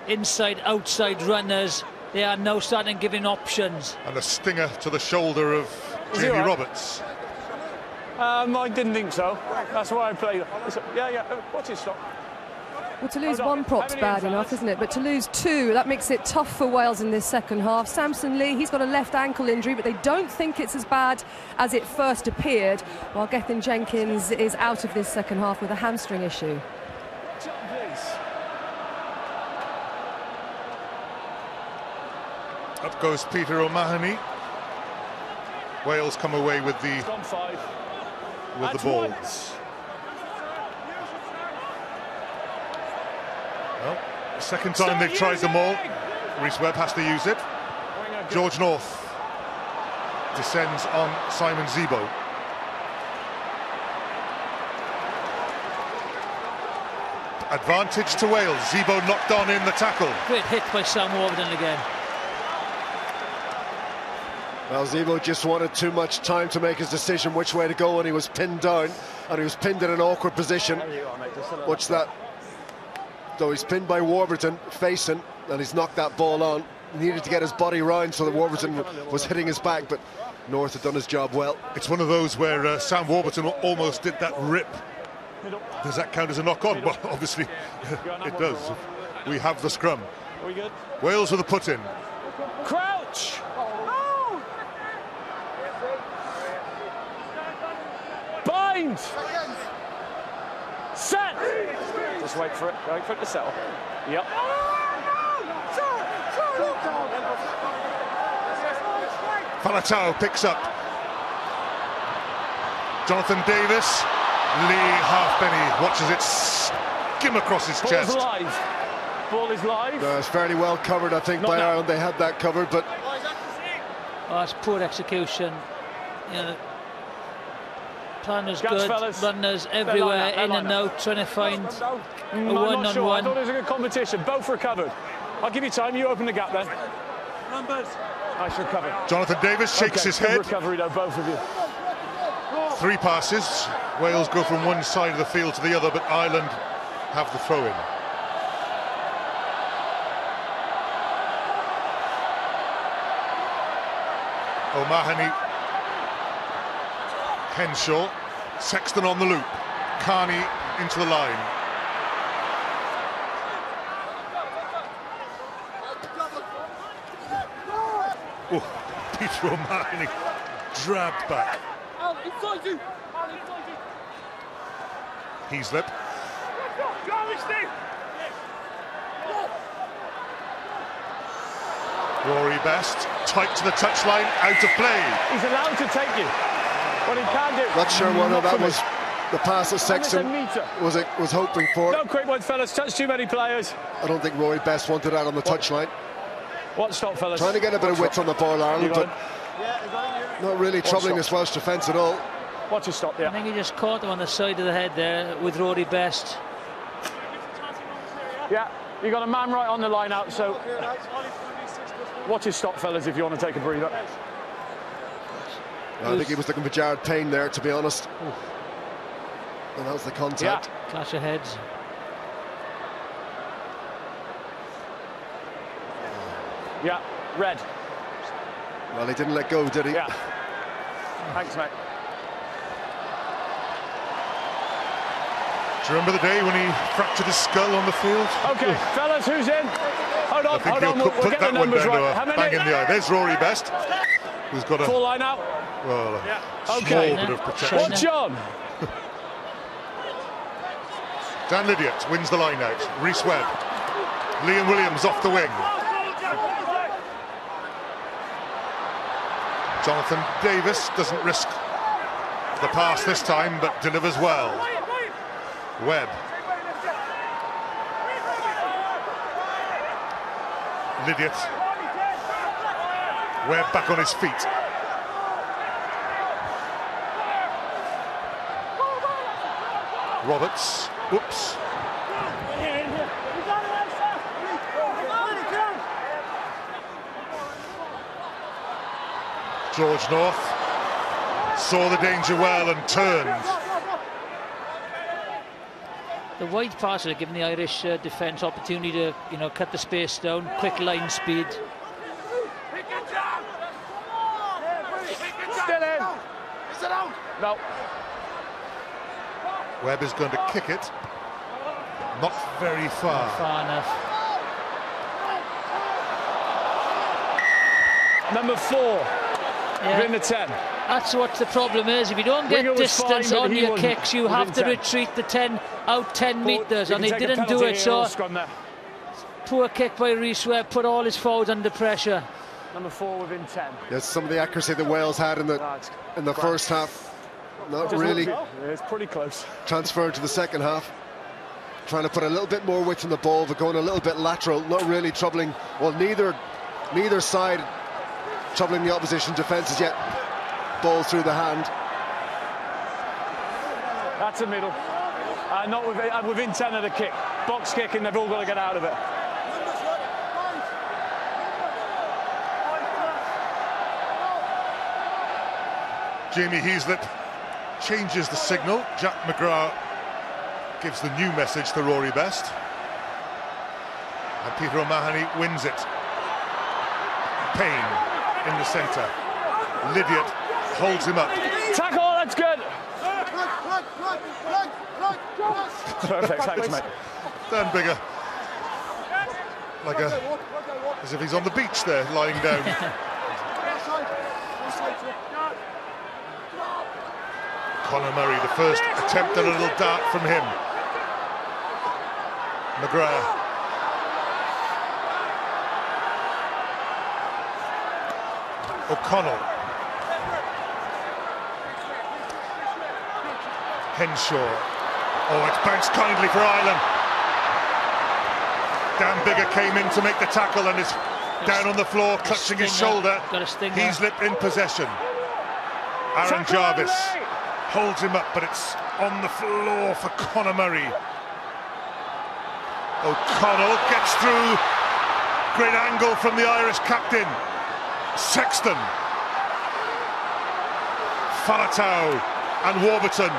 inside, outside runners. They are now starting giving options. And a stinger to the shoulder of Is he Jamie all right? Roberts. I didn't think so. That's why I played. Yeah. Watch it stop. Well, to lose Hold on. one prop's How many bad inside? enough, isn't it? But to lose two, that makes it tough for Wales in this second half. Samson Lee, he's got a left ankle injury, but they don't think it's as bad as it first appeared, while Gethin Jenkins is out of this second half with a hamstring issue. Jump, please. Up goes Peter O'Mahony. Wales come away with the Gone 5. with the ball. Well, the second time they've tried the maul. Rhys Webb has to use it. George North descends on Simon Zebo. Advantage to Wales. Zebo knocked on in the tackle. Great hit by Sam Warburton again. Well, Zebo just wanted too much time to make his decision which way to go, and he was pinned down, and he was pinned in an awkward position. Watch that. Though he's pinned by Warburton, facing, and he's knocked that ball on. He needed to get his body round so that Warburton was hitting his back, but North had done his job well. It's one of those where Sam Warburton almost did that rip. Does that count as a knock-on? Well, obviously it does. We have the scrum. Are we good? Wales with a put-in. Crouch! Bind! Set! Just wait for it to settle. Yep. Faletau picks up. Jonathan Davis. Lee Halfpenny watches it skim across his chest. Ball is live. Ball is live. It's fairly well covered, I think, by Ireland. They had that covered, but... Oh, it's poor execution. You know, plan is good, fellas. runners everywhere, in and out, trying to find a one-on-one. I thought it was a good competition. Both recovered. I'll give you time. You open the gap then. Numbers. Nice recovery. Jonathan Davis shakes his head. Good recovery though, both of you. 3 passes. Wales go from one side of the field to the other, but Ireland have the throw-in. O'Mahony, Henshaw, Sexton on the loop, Carney into the line. Oh, Peter O'Mahony dragged back. Heaslip. Rory Best, tight to the touchline, out of play. He's allowed to take you. What he can do. Not sure whether that was the pass that Sexton was hoping for. No quick one, fellas. Touch too many players. I don't think Rory Best wanted that on the touchline. What stop, fellas? Trying to get a bit of width on the ball, Ireland, but not really troubling this Welsh defence at all. Watch a stop, yeah. I think he just caught him on the side of the head there with Rory Best. Yeah, you got a man right on the line out, so watch his stop, fellas, if you want to take a breather. I think he was looking for Jared Payne there, to be honest. And that was the contact. Yeah. Clash of heads. Yeah, red. Well, he didn't let go, did he? Yeah. Thanks, mate. Do you remember the day when he fractured his skull on the field? Okay, fellas, who's in? Hold on, I think we'll get the numbers right. How many? Bang in the eye. There's Rory Best, who's got a full line out. Well, small bit of protection. Watch on. Dan Lydiate wins the line out. Rhys Webb, Liam Williams off the wing. Jonathan Davis doesn't risk the pass this time, but delivers well. Webb. Lydiate. Webb back on his feet. Roberts. Whoops. George North saw the danger well and turned. The wide pass had given the Irish defence opportunity to, cut the space down, quick line speed. Still in. No. Webb is going to kick it. Not very far. Not far enough. Number 4. Within the 10. That's what the problem is. If you don't get distance on your kicks, you have to retreat the 10 metres, and they didn't do it. So poor kick by Rhys Webb, put all his forwards under pressure. Number 4 within 10. Yes, some of the accuracy that Wales had in the first half Not really. It's pretty close. Transferred to the second half. Trying to put a little bit more width in the ball, but going a little bit lateral. Not really troubling, well, neither side troubling the opposition defences yet. Ball through the hand. That's a middle. Not within 10 of the kick. Box kick, and they've all got to get out of it. Jamie Heaslip changes the signal. Jack McGrath gives the new message to Rory Best. And Peter O'Mahony wins it. Payne in the centre. Lydiate holds him up. Tackle, that's good. Perfect, thanks, mate. Dan Biggar, as if he's on the beach there, lying down. Conor Murray, the first attempt at a little dart from him. McGrath. O'Connell. Henshaw. Oh, it's bounced kindly for Ireland. Dan Biggar came in to make the tackle and is down on the floor, clutching his shoulder. Heaslip in possession. Aaron Jarvis holds him up, but it's on the floor for Conor Murray. O'Connell gets through. Great angle from the Irish captain. Sexton. Faletau and Warburton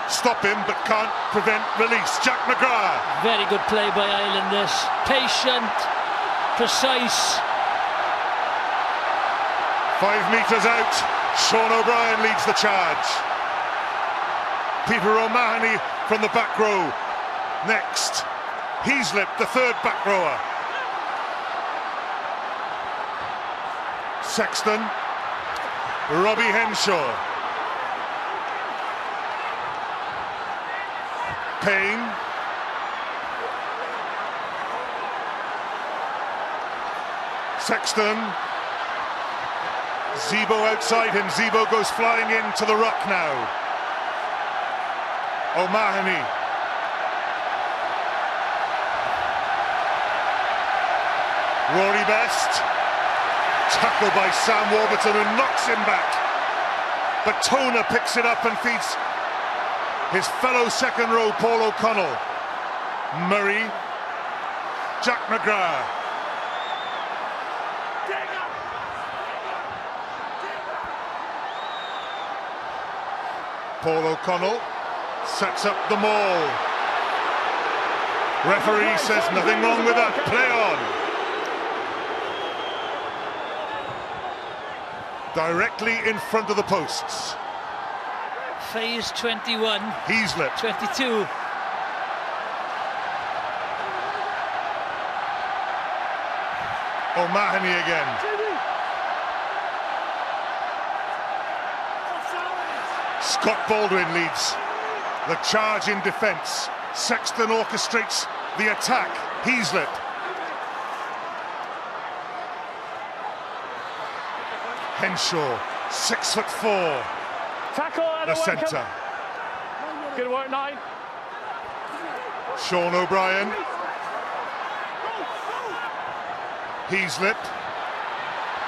stop him, but can't prevent release. Jack McGrath. Very good play by Ireland, this. Patient, precise. 5 metres out. Sean O'Brien leads the charge. Peter O'Mahony from the back row. Next, Heaslip, the third back rower. Sexton. Robbie Henshaw. Payne. Sexton. Zebo outside him. Zebo goes flying into the ruck now. O'Mahony. Rory Best. Tackle by Sam Warburton, who knocks him back. But Toner picks it up and feeds his fellow second row Paul O'Connell. Murray. Jack McGrath. Paul O'Connell sets up the maul. Referee says nothing wrong with that. Play on. Directly in front of the posts. Phase 21. Heaslip. 22. O'Mahony again. Scott Baldwin leads the charge in defence. Sexton orchestrates the attack. Heaslip. Henshaw, 6'4". Tackle at the centre. Good work, 9. Sean O'Brien. Heaslip.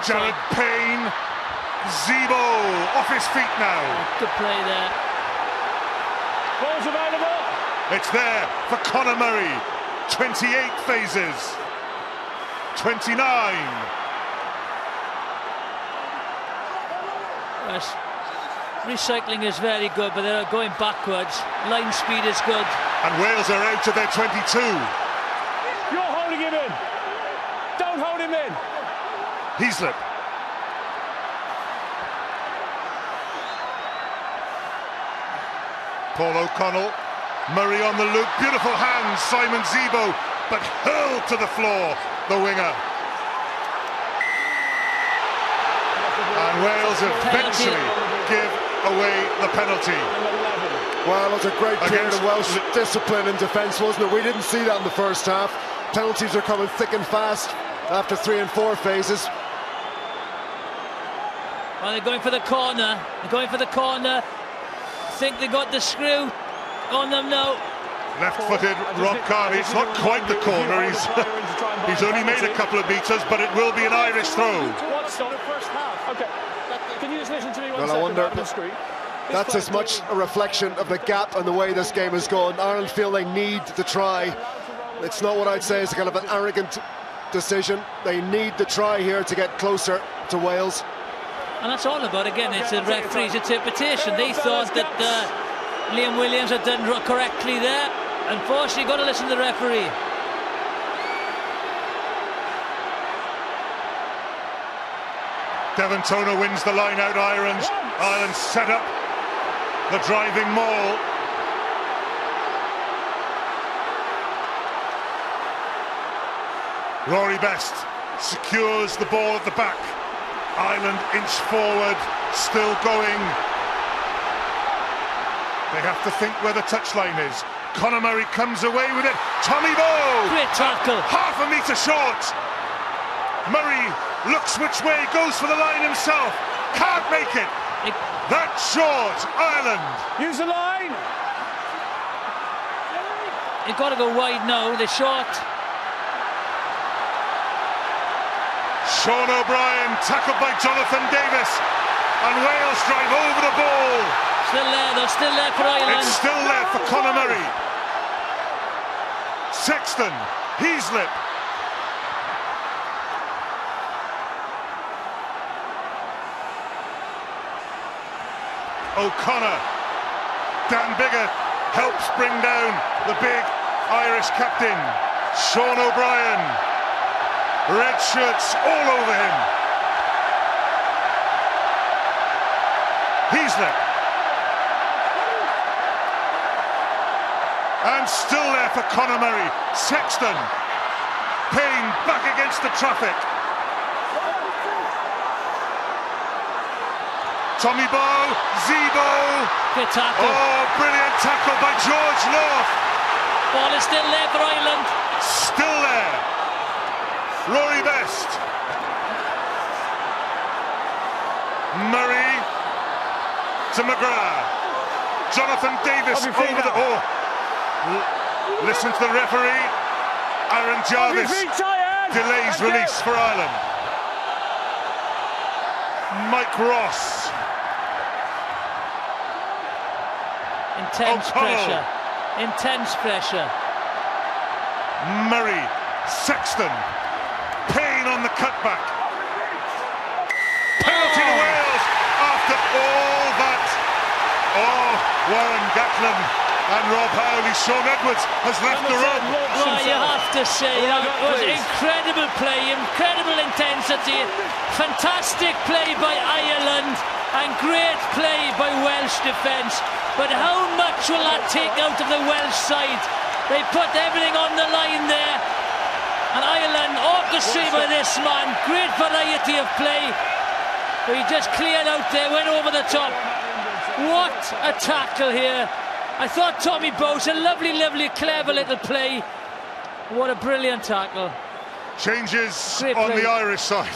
Jared Payne. Zebo off his feet now. Good play there. Ball's available. It's there for Conor Murray. 28 phases. 29. Yes. Recycling is very good, but they're going backwards. Line speed is good. And Wales are out to their 22. You're holding him in. Don't hold him in. Heaslip. Paul O'Connell. Murray on the loop. Beautiful hands. Simon Zebo, but hurled to the floor. The winger. And Wales eventually give away the penalty. Well, it was a great period of Welsh discipline in defence, wasn't it? We didn't see that in the first half. Penalties are coming thick and fast after 3 and 4 phases. Well, they're going for the corner. They're going for the corner. think they got the screw on them now. Left-footed Rob Kearney. It's not quite the corner. He's only made a couple of meters, but it will be an Irish throw. Okay. Can you just listen to me one Well, second? I wonder. On the screen? That's as much a reflection of the gap and the way this game has gone. Ireland feel they need the try. It's not what I'd say is a kind of an arrogant decision. They need the try here to get closer to Wales. And that's all about, again, it's the referee's interpretation. They thought that Liam Williams had done correctly there. Unfortunately, you've got to listen to the referee. Devon Toner wins the line out. Ireland set up the driving maul. Rory Best secures the ball at the back. Ireland inch forward, still going. They have to think where the touchline is. Conor Murray comes away with it. Tommy Bowe! Great tackle. Half a metre short. Murray looks which way, goes for the line himself. Can't make it. That's short. Ireland. Use the line. You've got to go wide now. They're short. Sean O'Brien tackled by Jonathan Davis, and Wales drive over the ball. Still there, though, still there for Ireland. It's still there for Conor Murray. Sexton, Heaslip. O'Connor. Dan Biggott helps bring down the big Irish captain. Sean O'Brien. Red shirts all over him. Heaslip. And still there for Conor Murray. Sexton. Payne back against the traffic. Tommy Bowe, Zebo. Good tackle. Oh, brilliant tackle by George North. Ball is still there for Ireland. Still there. Rory Best. Murray to McGrath. Jonathan Davis over the... Oh. Listen to the referee. Aaron Jarvis delays release for Ireland. Mike Ross. Intense pressure. Intense pressure. Murray. Sexton. Payne on the cutback. Penalty to Wales after all that. Oh, Warren Gatland and Rob Howley. Sean Edwards has left the room. Well, you have to say that was incredible play, incredible intensity, fantastic play by Ireland and great play by Welsh defence. But how much will that take out of the Welsh side? They put everything on the line there. And Ireland orchestrated by this man, great variety of play. But he just cleared out there, went over the top. What a tackle here. I thought Tommy Bowe's a lovely, clever little play. What a brilliant tackle. Changes on the Irish side.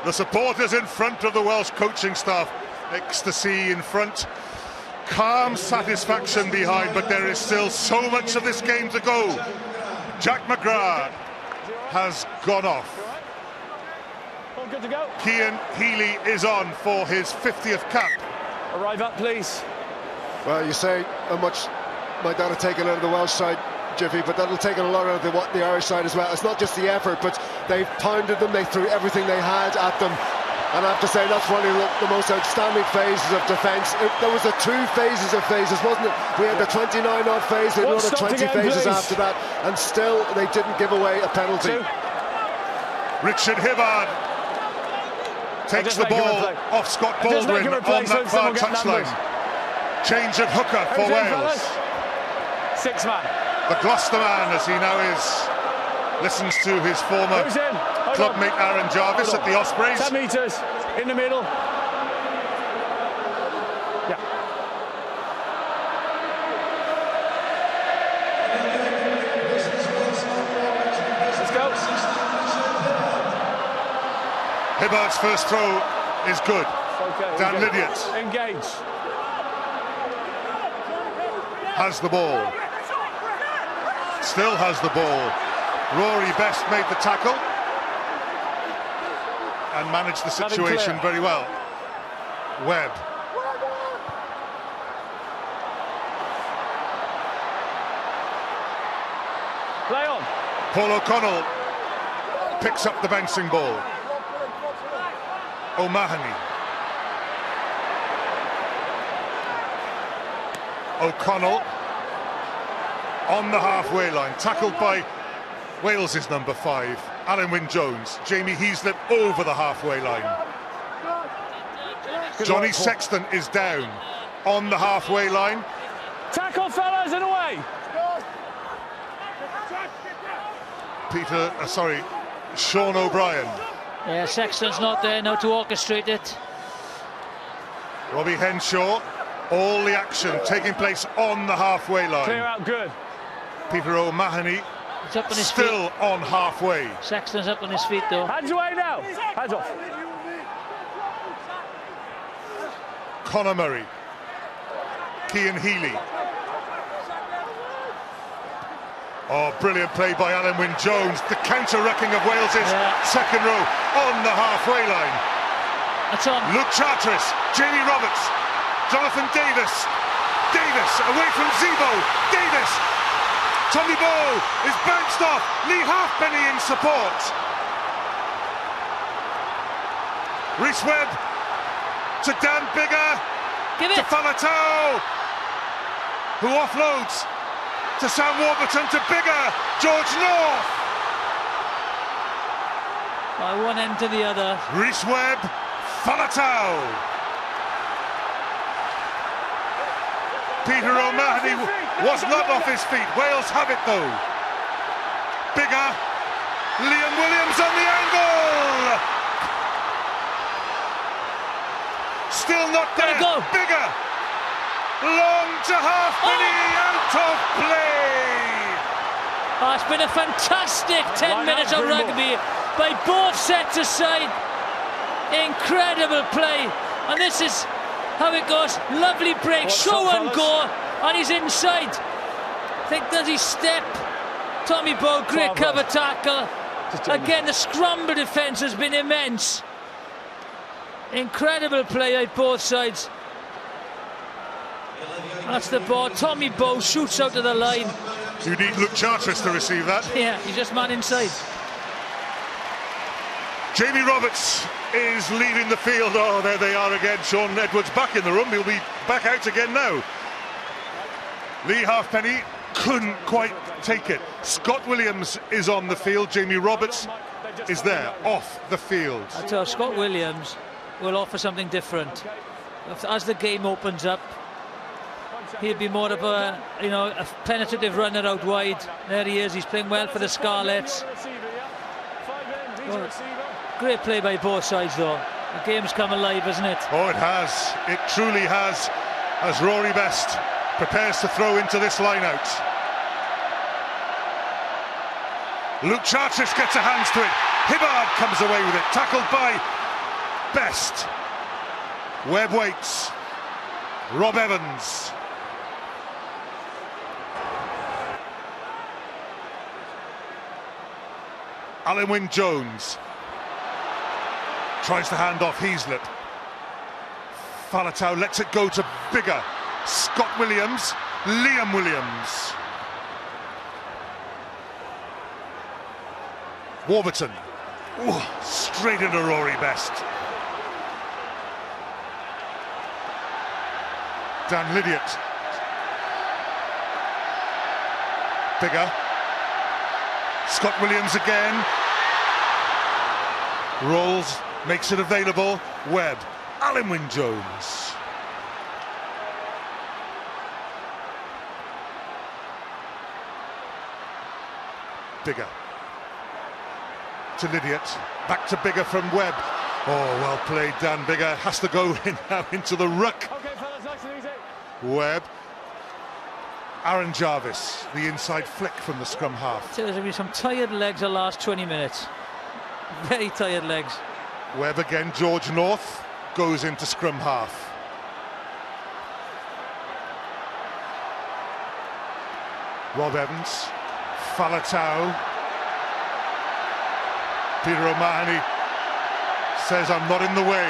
The supporters in front of the Welsh coaching staff. Ecstasy in front. Calm satisfaction behind, but there is still so much of this game to go. Jack McGrath has gone off. All good to go. Cian Healy is on for his 50th cap. Arrive up, please. Well, you say how much might that have taken out of the Welsh side, Jiffy, but that'll take a lot out of the Irish side as well. It's not just the effort, but they've pounded them, they threw everything they had at them. And I have to say, that's one of the most outstanding phases of defence. There was the 2 phases of phases, wasn't it? We had the 29-odd phase, we had another 20 phases after that, and still they didn't give away a penalty. Richard Hibbard takes the ball off Scott Baldwin on that far touchline. Change of hooker for Wales. 6-man. The Gloucester man, as he now is, listens to his former clubmate Aaron Jarvis at the Ospreys. 10 metres in the middle. Yeah. Let's go. Hibbard's first throw is good. Okay, Dan Lydiot. Engage. has the ball. Still has the ball. Rory Best made the tackle and managed the situation very well. Webb. Play on. Paul O'Connell picks up the bouncing ball. O'Mahony. O'Connell on the halfway line, tackled by Wales's number 5, Alan Wynne-Jones. Jamie Heaslip over the halfway line. Johnny Sexton is down on the halfway line. Tackle, fellas, and away. Sean O'Brien. Yeah, Sexton's not there now to orchestrate it. Robbie Henshaw. All the action taking place on the halfway line. Clear out, good. Peter O'Mahony He's up on his still feet. on halfway. Sexton's up on his feet though. Hands away now. Hands off. Conor Murray. Cian Healy. Oh, brilliant play by Alan Wynne-Jones. The counter-wrecking of Wales's second row on the halfway line. That's on. Luke Charteris, Jamie Roberts, Jonathan Davis. Davis away from Zebo. Davis. Tommy Bowe is bounced off. Lee Halfpenny in support. Rhys Webb to Dan Biggar. Give it. To Faletau, who offloads to Sam Warburton to Biggar. George North. By one end to the other. Rhys Webb, Faletau. Peter O'Mahony was not off his feet. Wales have it though. Biggar. Liam Williams on the angle. Still not there. Go. Biggar. Long to Halfpenny. Out of play. Oh, it's been a fantastic 10 minutes of rugby by both sets aside. Incredible play. And this is how it goes. Lovely break. Show and go. And he's inside. I think, does he step? Tommy Bowe, great cover tackle. Again, the scramble defence has been immense. Incredible play at both sides. That's the ball. Tommy Bowe shoots out to the line. You need Luke Charteris to receive that. Yeah, he's just man inside. Jamie Roberts is leading the field. Oh, there they are again. Sean Edwards back in the room. He'll be back out again now. Lee Halfpenny couldn't quite take it. Scott Williams is on the field. Jamie Roberts is there, off the field. I tell you, Scott Williams will offer something different. As the game opens up, he'll be more of a, a penetrative runner out wide. There he is. He's playing well for the Scarlets. Well, great play by both sides, though. The game's come alive, hasn't it? Oh, it has. It truly has. As Rory Best prepares to throw into this line-out. Luke Charteris gets a hands to it. Hibbard comes away with it. Tackled by Best. Webb waits. Rob Evans. Alan Wynne-Jones tries to hand off Heaslip. Faletau lets it go to Biggar. Scott Williams, Liam Williams. Warburton. Ooh, straight into Rory Best. Dan Lydiot. Biggar. Scott Williams again. Rolls, makes it available. Webb. Alan Wynne-Jones. Biggar. To Lydiot. Back to Biggar from Webb. Oh, well played, Dan Biggar. Has to go in now into the ruck. Okay, fellas, nice and easy. Webb. Aaron Jarvis, the inside flick from the scrum half. There's going to be some tired legs the last 20 minutes. Very tired legs. Webb again. George North goes into scrum half. Rob Evans, Faletau. Peter O'Mahony says, I'm not in the way.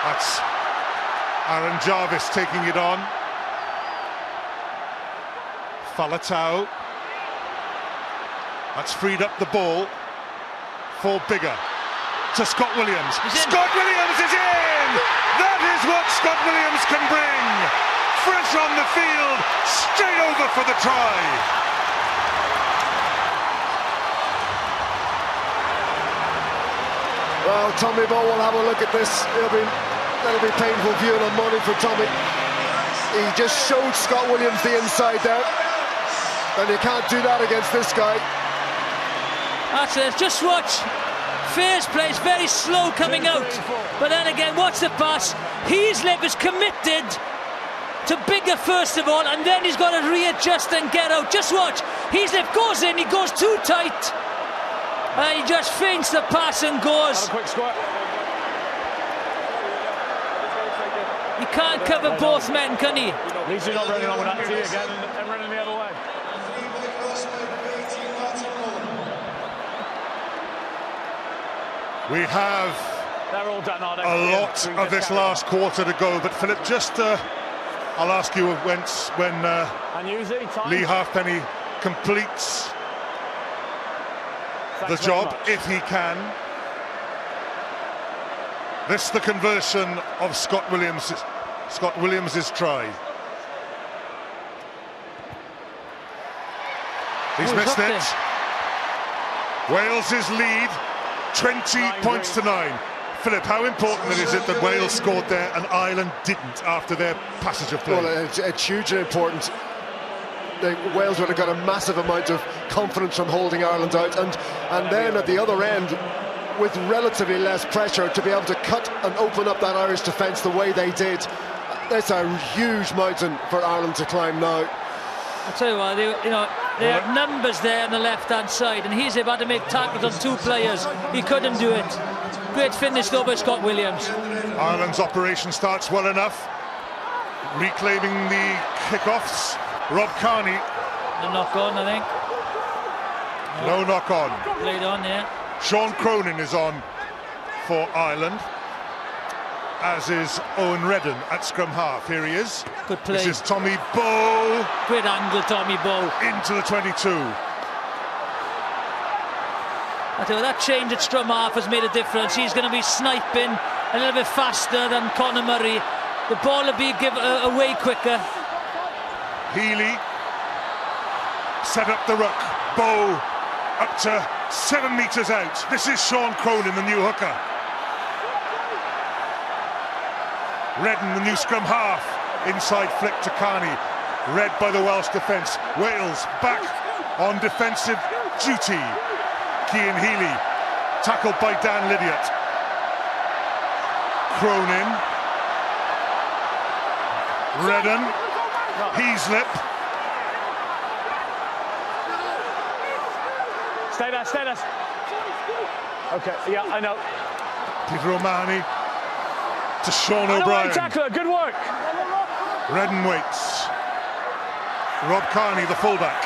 That's Aaron Jarvis taking it on. Faletau. That's freed up the ball for Biggar. To Scott Williams. Scott Williams is in! That is what Scott Williams can bring! Fresh on the field, straight over for the try. Well, Tommy Bowe will have a look at this. That'll be painful viewing on Monday for Tommy. He just showed Scott Williams the inside there. And you can't do that against this guy. That's it, just watch. Fair's plays very slow coming out. But then again, watch the pass. Heaslip is committed to Biggar first of all, and then he's got to readjust and get out. Just watch. Heaslip goes in, he goes too tight. And he just feints the pass and goes. Quick squirt. He can't cover both men, can he? At least you're not running on with that tee again and running the other way. We have They're all done, are they? a lot of this last quarter to go, but Philip, just I'll ask you when Lee Halfpenny completes the job, if he can. This the conversion of Scott Williams's try. He's missed it. Wales's lead, 20 points to 9. Philip, how important is it that Wales scored there and Ireland didn't after their passage of play? Well, it's hugely important. Wales would have got a massive amount of confidence from holding Ireland out, and then at the other end, with relatively less pressure, to be able to cut and open up that Irish defence the way they did. That's a huge mountain for Ireland to climb now. I'll tell you what, they have numbers there on the left-hand side, and he's about to make tackles on two players. He couldn't do it. Great finish though by Scott Williams. Ireland's operation starts well enough, reclaiming the kickoffs. Rob Kearney. The knock-on, I think. No knock-on. Played on, yeah. Sean Cronin is on for Ireland, as is Owen Redden at scrum half. Here he is. Good play. This is Tommy Bowe. Great angle, Tommy Bowe. Into the 22. I tell you, that change at scrum half has made a difference. He's going to be sniping a little bit faster than Conor Murray. The ball will be given away quicker. Healy set up the ruck. Bowe up to 7 metres out. This is Sean Cronin, the new hooker. Redden, the new scrum half. Inside flick to Kearney. Read by the Welsh defence. Wales back on defensive duty. Cian Healy tackled by Dan Lydiate. Cronin. Redden. Heaslip. Stay there, stay there. Okay, yeah, I know. Peter O'Mahony to Sean O'Brien. O'Brien. Tackler, good work. Redden waits. Rob Kearney, the fullback.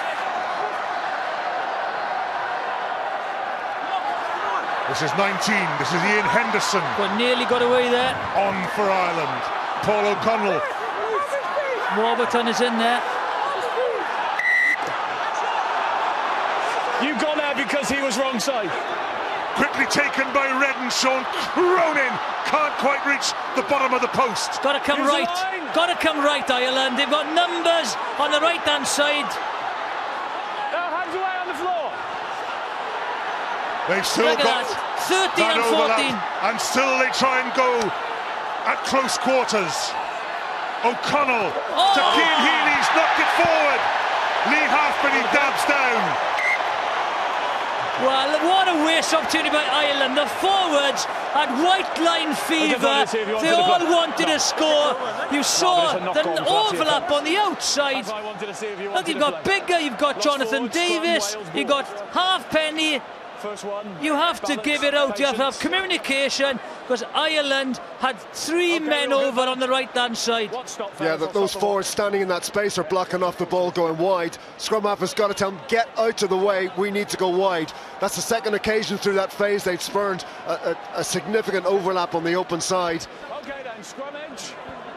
This is 19. This is Ian Henderson. But nearly got away there. On for Ireland. Paul O'Connell. Warburton is in there. You got there because he was wrong side. Quickly taken by Redden. Sean Cronin can't quite reach the bottom of the post. Got to come right. Got to come right, Ireland. They've got numbers on the right-hand side. Hands away on the floor. They've still got 13 and 14. And still they try and go at close quarters. O'Connell to Cian Healy's knocked it forward. Lee Halfpenny dabs down. Well, what a waste opportunity by Ireland. The forwards had white line fever. They all wanted to score. You saw the overlap on the outside. Look, you've got Biggar, you've got Jonathan Davis, you've got Halfpenny. You have to give it out. You have to have communication. because Ireland had three men over on the right-hand side. Yeah, those forwards standing in that space are blocking off the ball going wide. Scrum half has got to tell them, get out of the way, we need to go wide. That's the second occasion through that phase they've spurned a significant overlap on the open side. Okay then, scrummage.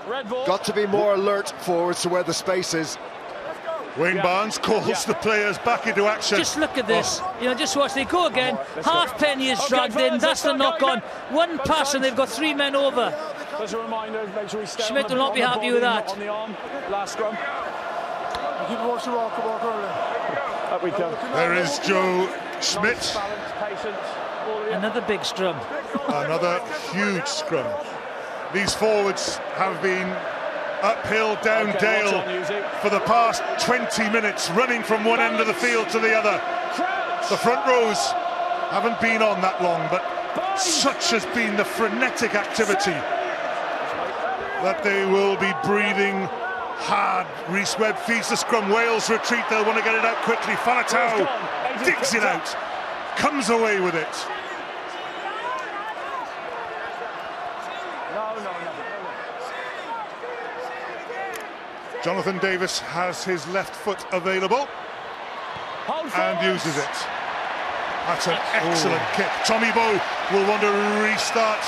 Red ball. Got to be more alert forwards to where the space is. Wayne Barnes calls the players back into action. Just look at this. You know, just watch. They go again. Halfpenny is dragged in. That's the knock-on. One pass and they've got three men over. Just a reminder, make sure we stay Schmidt will not be happy with that. On the arm. Last scrum. Up we go. There is Joe Schmidt. Nice balance, patience. Another big scrum. Another huge scrum. These forwards have been uphill, down dale for the past 20 minutes, running from one end of the field to the other. The front rows haven't been on that long, but such has been the frenetic activity that they will be breathing hard. Rhys Webb feeds the scrum. Wales retreat. They'll want to get it out quickly. Faletau digs it out, comes away with it. Jonathan Davis has his left foot available and uses it. That's an excellent kick. Tommy Bowe will want to restart.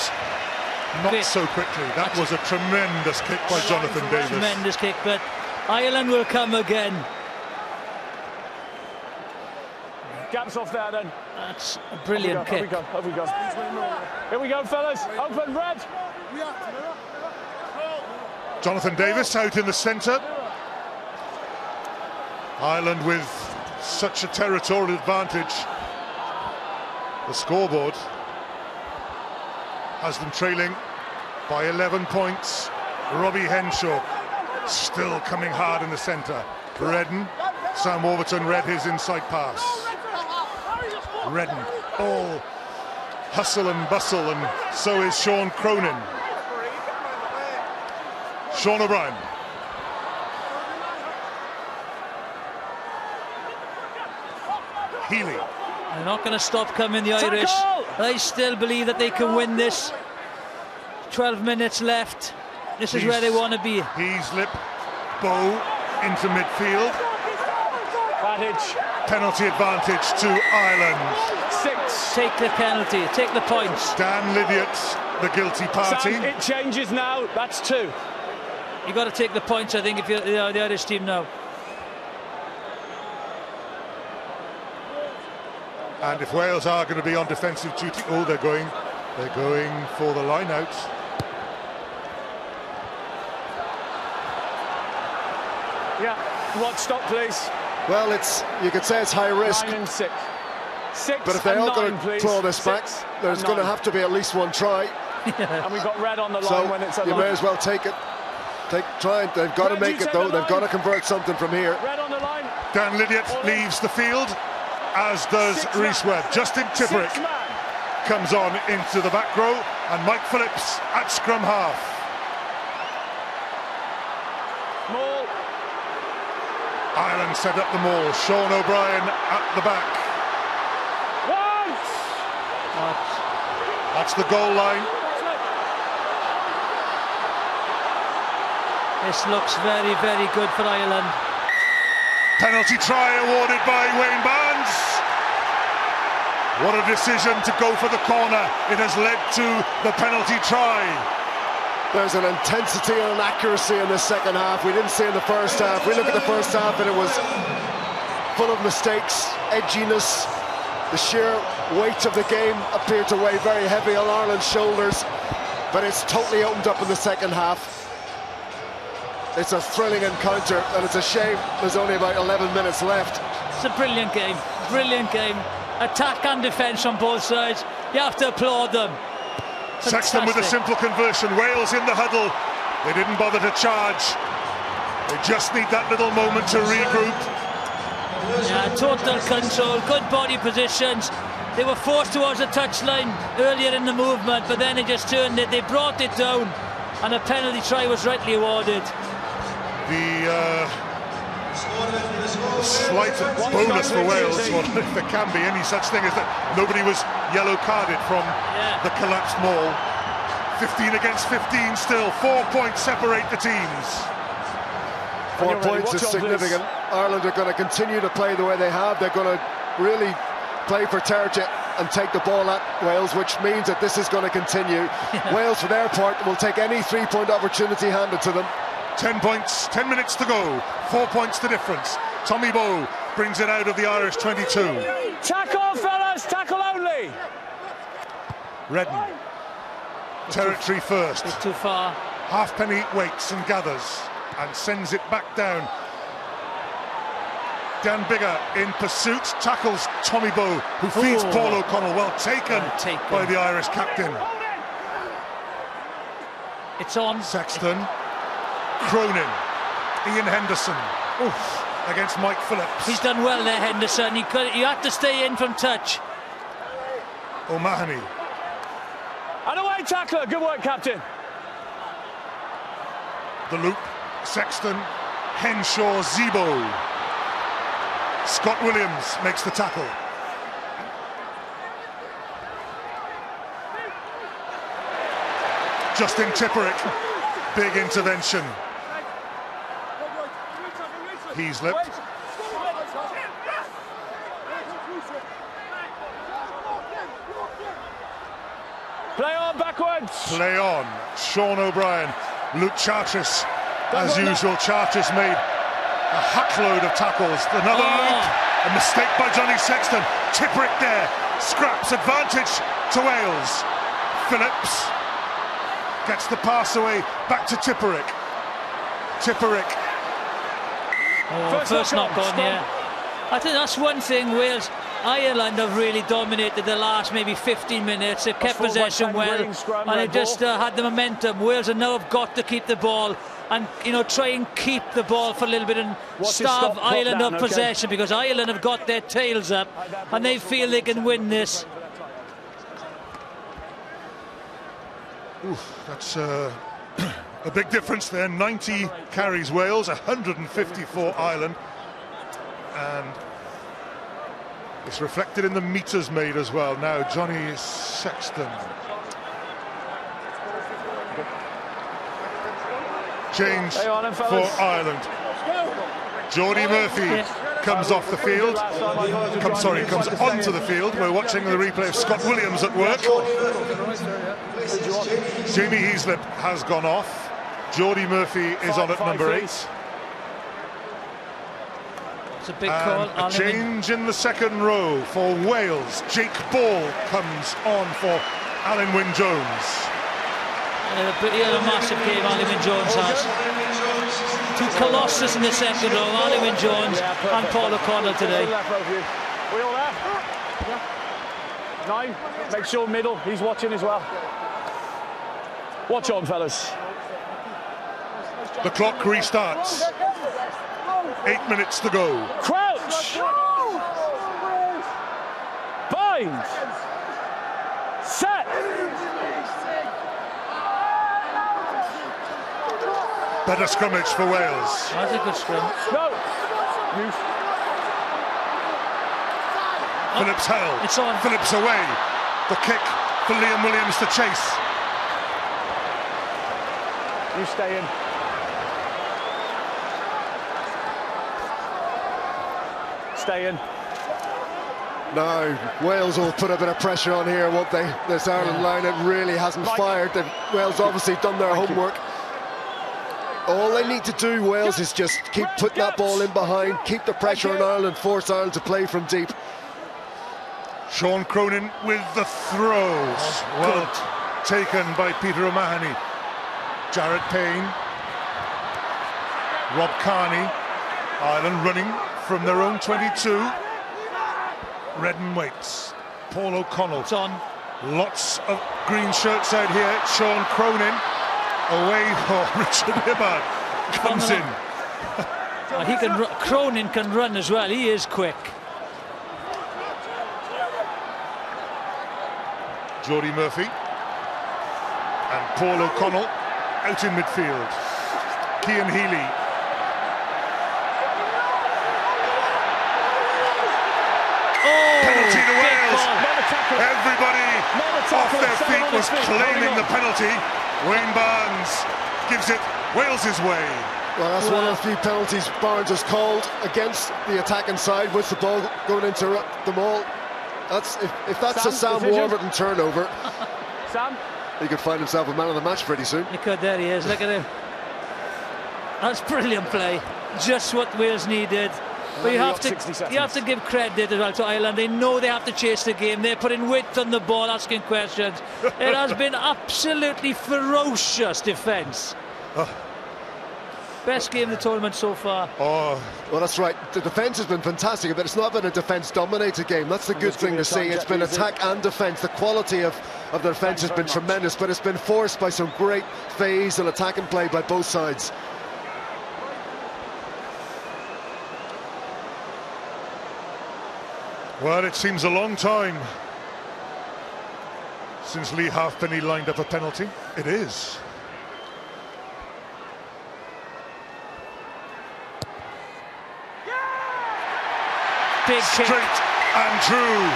Not so quickly. That was a tremendous kick by Jonathan Davis. Tremendous kick, but Ireland will come again. Gaps off there then. That's a brilliant kick. Up we go. Here we go, fellas. Open, red. Jonathan Davis out in the centre. Ireland with such a territorial advantage. The scoreboard has them trailing by 11 points. Robbie Henshaw still coming hard in the centre. Redden, Sam Warburton read his inside pass. Redden, all hustle and bustle, and so is Sean Cronin. Sean O'Brien. Healy. They're not going to stop coming, the Irish. I still believe that they can win this. 12 minutes left. This is where they want to be. Heaslip, Bowe into midfield. Penalty advantage to Ireland. 6. Take the penalty, take the points. Dan Lydiate, the guilty party. Sam, it changes now. That's 2. You've got to take the points, I think, if you're the Irish team now. And if Wales are going to be on defensive duty, they're going for the line out. Yeah, watch stop, please. Well, you could say it's high risk. 9 and 6. 6 but if they are going to please. claw this back, there's going to have to be at least one try. And we've got red on the line so when it's at you may as well take it. Try. They've got to make it though. They've got to convert something from here. Red on the line. Dan Lydiate leaves the field, as does Rhys Webb. Justin Tipperick comes on into the back row, and Mike Phillips at scrum half. Maul. Ireland set up the maul. Sean O'Brien at the back. That's the goal line. This looks very, very good for Ireland. Penalty try awarded by Wayne Barnes. What a decision to go for the corner. It has led to the penalty try. There's an intensity and an accuracy in the second half we didn't see in the first half. We look at the first half and it was full of mistakes, edginess. The sheer weight of the game appeared to weigh very heavy on Ireland's shoulders, but it's totally opened up in the second half. It's a thrilling encounter, and it's a shame there's only about 11 minutes left. It's a brilliant game, brilliant game. Attack and defence on both sides. You have to applaud them. Sexton with a simple conversion. Wales in the huddle. They didn't bother to charge. They just need that little moment to regroup. Yeah, total control, good body positions. They were forced towards the touchline earlier in the movement, but then they just turned it. They brought it down, and a penalty try was rightly awarded. The slight bonus for Wales, if there can be any such thing, is that nobody was yellow carded from the collapsed maul. 15 against 15 still. 4 points separate the teams. 4 points is significant. Ireland are going to continue to play the way they have. They're going to really play for territory and take the ball at Wales, which means that this is going to continue. Wales, for their part, will take any 3-point opportunity handed to them. 10 points, 10 minutes to go. 4 points the difference. Tommy Bowe brings it out of the Irish 22. Tackle, fellas, tackle only. Redden. Territory first. It's too far. Halfpenny waits and gathers and sends it back down. Dan Biggar in pursuit, tackles Tommy Bowe, who feeds Paul O'Connell. Well taken by the Irish captain. It's on. Sexton, Cronin, Ian Henderson against Mike Phillips. He's done well there, Henderson. He had to stay in from touch. O'Mahony. And away tackler, good work, captain. The loop, Sexton, Henshaw, Zebo. Scott Williams makes the tackle. Justin Tipperick, big intervention. Heaslip. Play on backwards. Play on. Sean O'Brien. Luke Charteris. As usual, Charteris made a hackload of tackles. Another loop. A mistake by Johnny Sexton. Tipperick there. Scraps advantage to Wales. Phillips gets the pass away. Back to Tipperick. Tipperick. First knock on, yeah. I think that's one thing Wales. Ireland have really dominated the last maybe 15 minutes. They've kept possession well, and they just had the momentum. Wales have now got to keep the ball and try and keep the ball for a little bit and starve Ireland of possession, because Ireland have got their tails up and they feel they can win this. That's a big difference there. 90 carries Wales, 154 Ireland, and it's reflected in the meters made as well. Now Johnny Sexton. Change for Ireland. Jordie Murphy comes off the field. Comes onto the field. We're watching the replay of Scott Williams at work. Jamie Heaslip has gone off. Jordie Murphy is on at number 8. It's a big call. A change in the second row for Wales. Jake Ball comes on for Alan Wynne-Jones. He had a massive game, Alan Wynne-Jones has. Two colossus in the second row, Alan Wynne-Jones and Paul O'Connell today. We all there? Yeah. 9, make sure middle, he's watching as well. Watch on, fellas. The clock restarts. 8 minutes to go. Crouch! Bind! Set! Better scrummage for Wales. That's a good scrum. No! Phillips held. It's on. Phillips away. The kick for Liam Williams to chase. You stay in. Stay in. Now, Wales will put a bit of pressure on here, won't they? This Ireland line, it really hasn't fired. Wales obviously done their homework. All they need to do, Wales, is just keep putting that ball in behind, keep the pressure on Ireland, force Ireland to play from deep. Sean Cronin with the throws. Well taken by Peter O'Mahony. Jared Payne. Rob Kearney. Ireland running from their own 22. Redden waits. Paul O'Connell. It's on. Lots of green shirts out here. Sean Cronin. Away for Richard Hibbard. Comes in. Cronin can run as well. He is quick. Jordie Murphy. And Paul O'Connell out in midfield. Cian Healy. Penalty to Wales. Everybody off their feet was claiming the penalty. Wayne Barnes gives it Wales's way. Well, that's one of the few penalties Barnes has called against the attacking side with the ball going into the maul. That's if that's a Sam Warburton turnover, Sam? He could find himself a man of the match pretty soon. He could, there he is, look at him. That's brilliant play, just what Wales needed. But you have to give credit as well to Ireland. They know they have to chase the game. They're putting width on the ball, asking questions. It has been absolutely ferocious defence. Best game of the tournament so far. Oh, well, that's right. The defence has been fantastic, but it's not been a defence-dominated game. That's the good thing to see. It's been attack and defence. The quality of the defence has been tremendous, but it's been forced by some great phase and attacking play by both sides. Well, it seems a long time since Lee Halfpenny lined up a penalty. It is. Big straight and true.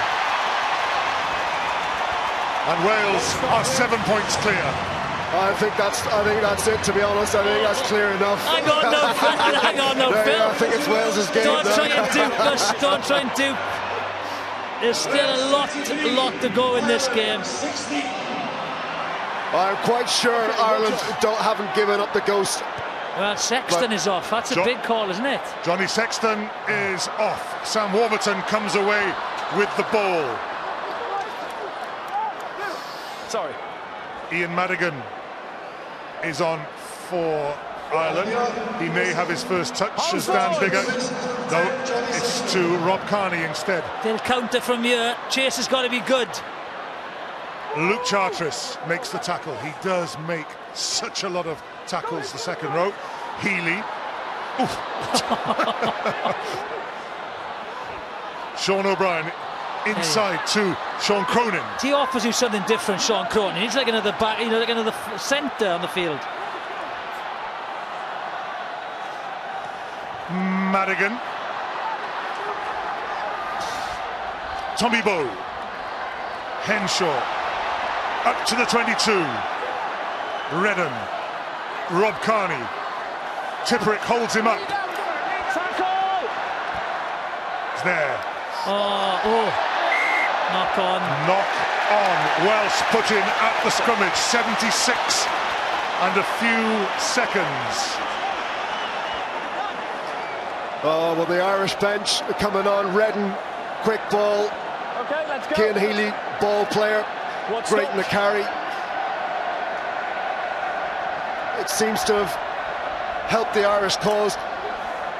And Wales are 7 points clear. I think that's it, to be honest. I think that's clear enough. Hang on, no, Phil. I think it's Wales's game. Don't try and dupe us. Don't try and dupe. There's still a lot to go in this game. I'm quite sure Ireland haven't given up the ghost. Well, Sexton is off. That's a big call, isn't it? Johnny Sexton is off. Sam Warburton comes away with the ball. Sorry. Ian Madigan is on for Ireland. He may have his first touch as Dan Biggar. No, it's to Rob Kearney instead. They'll counter from here. Chase has got to be good. Luke Charteris makes the tackle. He does make such a lot of tackles, the second row. Healy. Sean O'Brien inside to Sean Cronin. He offers you something different, Sean Cronin. He's like another back, like another centre on the field. Madigan. Tommy Bowe. Henshaw. Up to the 22. Redden. Rob Kearney. Tipperick holds him up. Tackle! It's there. Oh. Knock on. Knock on. Welsh put in at the scrummage. 76 and a few seconds. Oh, well, the Irish bench coming on. Redden, quick ball. Okay, let's go. Cian Healy, ball player. Great in the carry. It seems to have helped the Irish cause,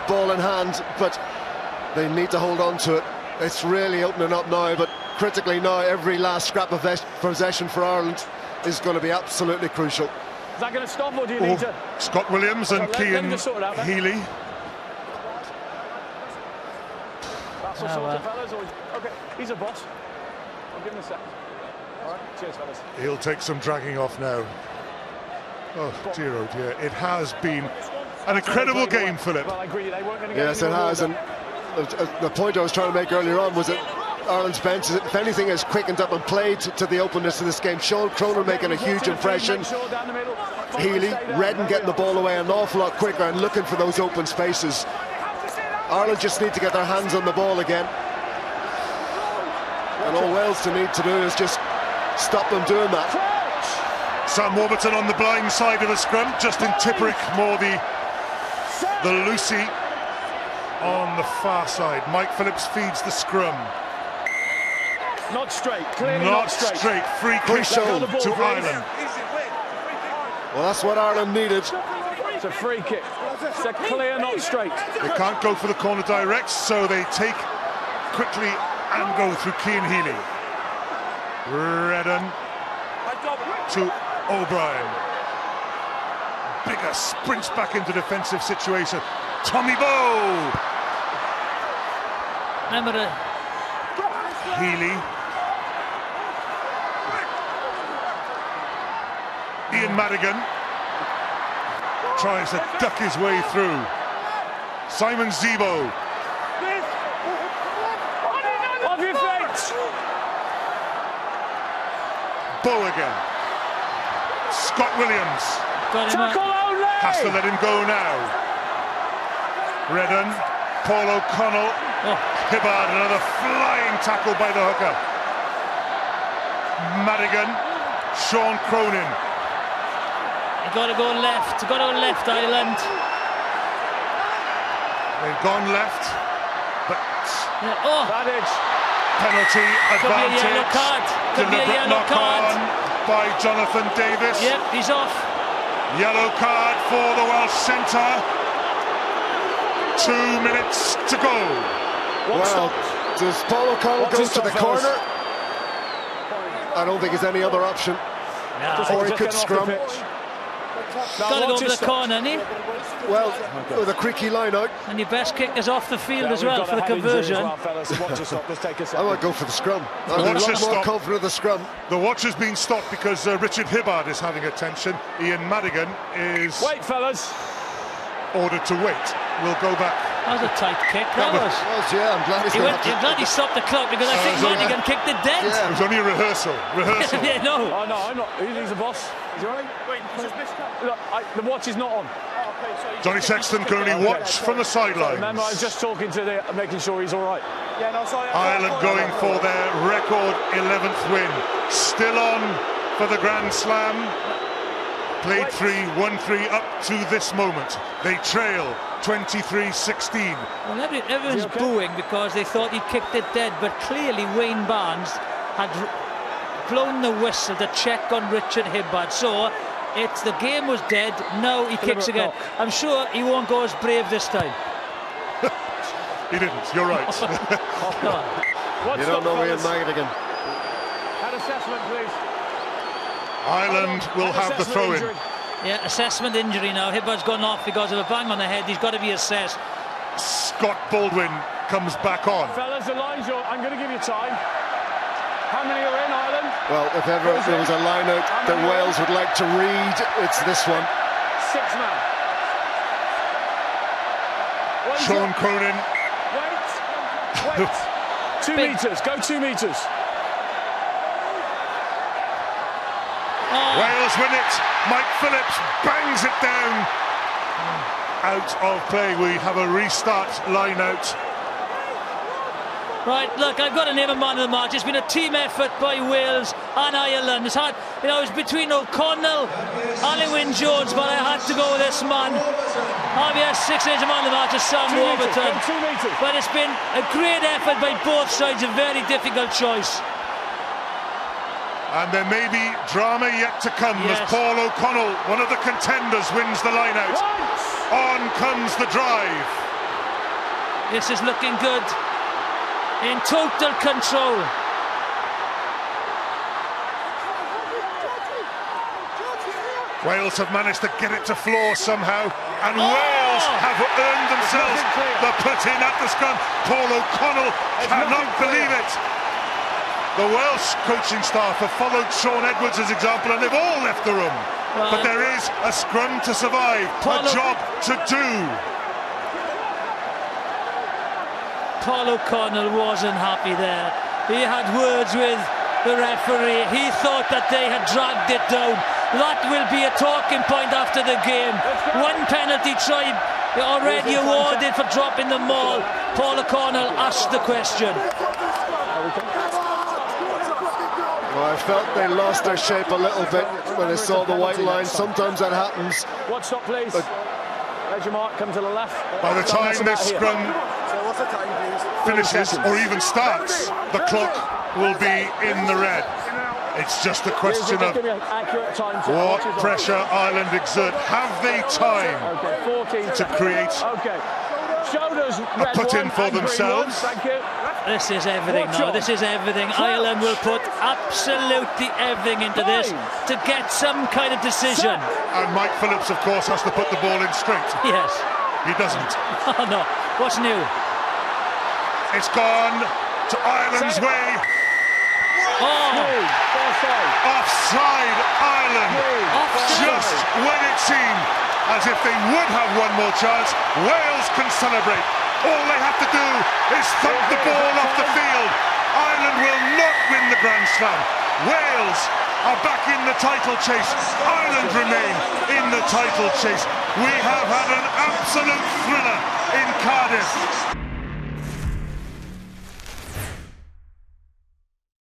ball in hand, but they need to hold on to it. It's really opening up now, but critically now, every last scrap of possession for Ireland is going to be absolutely crucial. Is that going to stop, or do you need to? Scott Williams and Cian Healy. That's all sorted, fellas. Okay, he's a boss. I'll give him a sec. All right, cheers, fellas. He'll take some dragging off now. Oh dear, oh dear. It has been an incredible game, Philip. Well, I agree, they weren't going to get yes, it has, and the point I was trying to make earlier on was that Ireland's bench, if anything, has quickened up and played to the openness of this game. Sean Cronin making a huge impression. Healy, Redden getting the ball away an awful lot quicker and looking for those open spaces. Ireland just need to get their hands on the ball again. And all Wales need to do is just stop them doing that. Sam Warburton on the blind side of the scrum. Justin Tipperick more the Lucy on the far side. Mike Phillips feeds the scrum. Not straight, clearly not straight. Free kick to Ireland. Well, that's what Ireland needed. It's a free kick. It's a clear, not straight. They can't go for the corner direct, so they take quickly and go through Cian Healy. Redden to O'Brien. Biggar sprints back into defensive situation. Tommy Bowe. Remember Healy. Ian Madigan tries to duck his way through. Simon Zebo. Off your feet! Bow again. Scott Williams. Tackle only! Has to let him go now. Redden, Paul O'Connell, Hibbard, another flying tackle by the hooker. Madigan, Sean Cronin. You got to go left, Ireland. They've gone left, but Radic. penalty advantage. Could be a yellow card. Could be a Deliberate yellow card. knock-on by Jonathan Davis. Yep, he's off. Yellow card for the Welsh centre. 2 minutes to go. Well, does Paul O'Connell go to the corner? I don't think there's any other option. Or he could scrum. Got to go for the corner, hasn't he? Well, with a creaky line out. And your best kick is off the field as well for the conversion. I might go for the scrum. I'm a lot more confident of the scrum. The watch has been stopped because Richard Hibbard is having attention. Ian Madigan is Wait, fellas. ordered to wait. We'll go back. That was a tight kick, that was. Yeah, I'm glad I'm glad he stopped the clock because I think Madigan kicked it dead. It was only a rehearsal. Yeah, no. Oh, no, I'm not. He's the boss. Is he all right? Wait, look, the watch is not on. Johnny Sexton can only watch from the sidelines. Remember, I was just talking to making sure he's all right. Ireland going for their record 11th win. Still on for the Grand Slam. Played 3, won 3 up to this moment. They trail 23-16. Well, everyone's booing because they thought he kicked it dead, but clearly Wayne Barnes had blown the whistle to check on Richard Hibbard. So the game was dead. Now he kicks again. I'm sure he won't go as brave this time. He didn't. You're right. You don't know Ian Madigan. An assessment, please. Ireland will have the throw-in. Yeah, assessment injury now. Hibbard's gone off because of a bang on the head. He's got to be assessed. Scott Baldwin comes back on. Fellas, the line's on. I'm going to give you time. How many are in, Ireland? Well, if ever there was a line out that Wales would like to read, it's this one. 6 men. Sean Cronin. Wait. 2 metres. Go 2 metres. Wales win it. Mike Phillips bangs it down. Out of play. We have a restart line out. Right, look, I've got to name a man of the match. It's been a team effort by Wales and Ireland. It's hard, it was between O'Connell and Wyn-Jones, but I had to go with this man. RBS 6 man of the match is Sam Warburton. But it's been a great effort by both sides, a very difficult choice. And there may be drama yet to come as Paul O'Connell, one of the contenders, wins the line out. On comes the drive. This is looking good. In total control. Wales have managed to get it to floor somehow, and Wales have earned themselves the put-in at the scrum. Paul O'Connell cannot believe it. The Welsh coaching staff have followed Sean Edwards' example, and they've all left the room. But there is a scrum to survive, a job to do. Paul O'Connell wasn't happy there. He had words with the referee. He thought that they had dragged it down. That will be a talking point after the game. 1 penalty tried already awarded for dropping the maul. Paul O'Connell asked the question. Well, I felt they lost their shape a little bit when they saw the white line. Sometimes that happens. Watch stop, please. There's your mark, come to the left. By the time this scrum finishes or even starts, the clock will be in the red. It's just a question of what pressure Ireland exert. Have they time to create a put-in for themselves? This is everything now. This is everything. Ireland will put absolutely everything into this to get some kind of decision. And Mike Phillips, of course, has to put the ball in straight. Yes. He doesn't. Oh, no. What's new? It's gone to Ireland's way. Offside Ireland. Just when it seemed as if they would have one more chance, Wales can celebrate. All they have to do is thump the ball off the field. Ireland will not win the Grand Slam. Wales are back in the title chase. Ireland remain in the title chase. We have had an absolute thriller in Cardiff.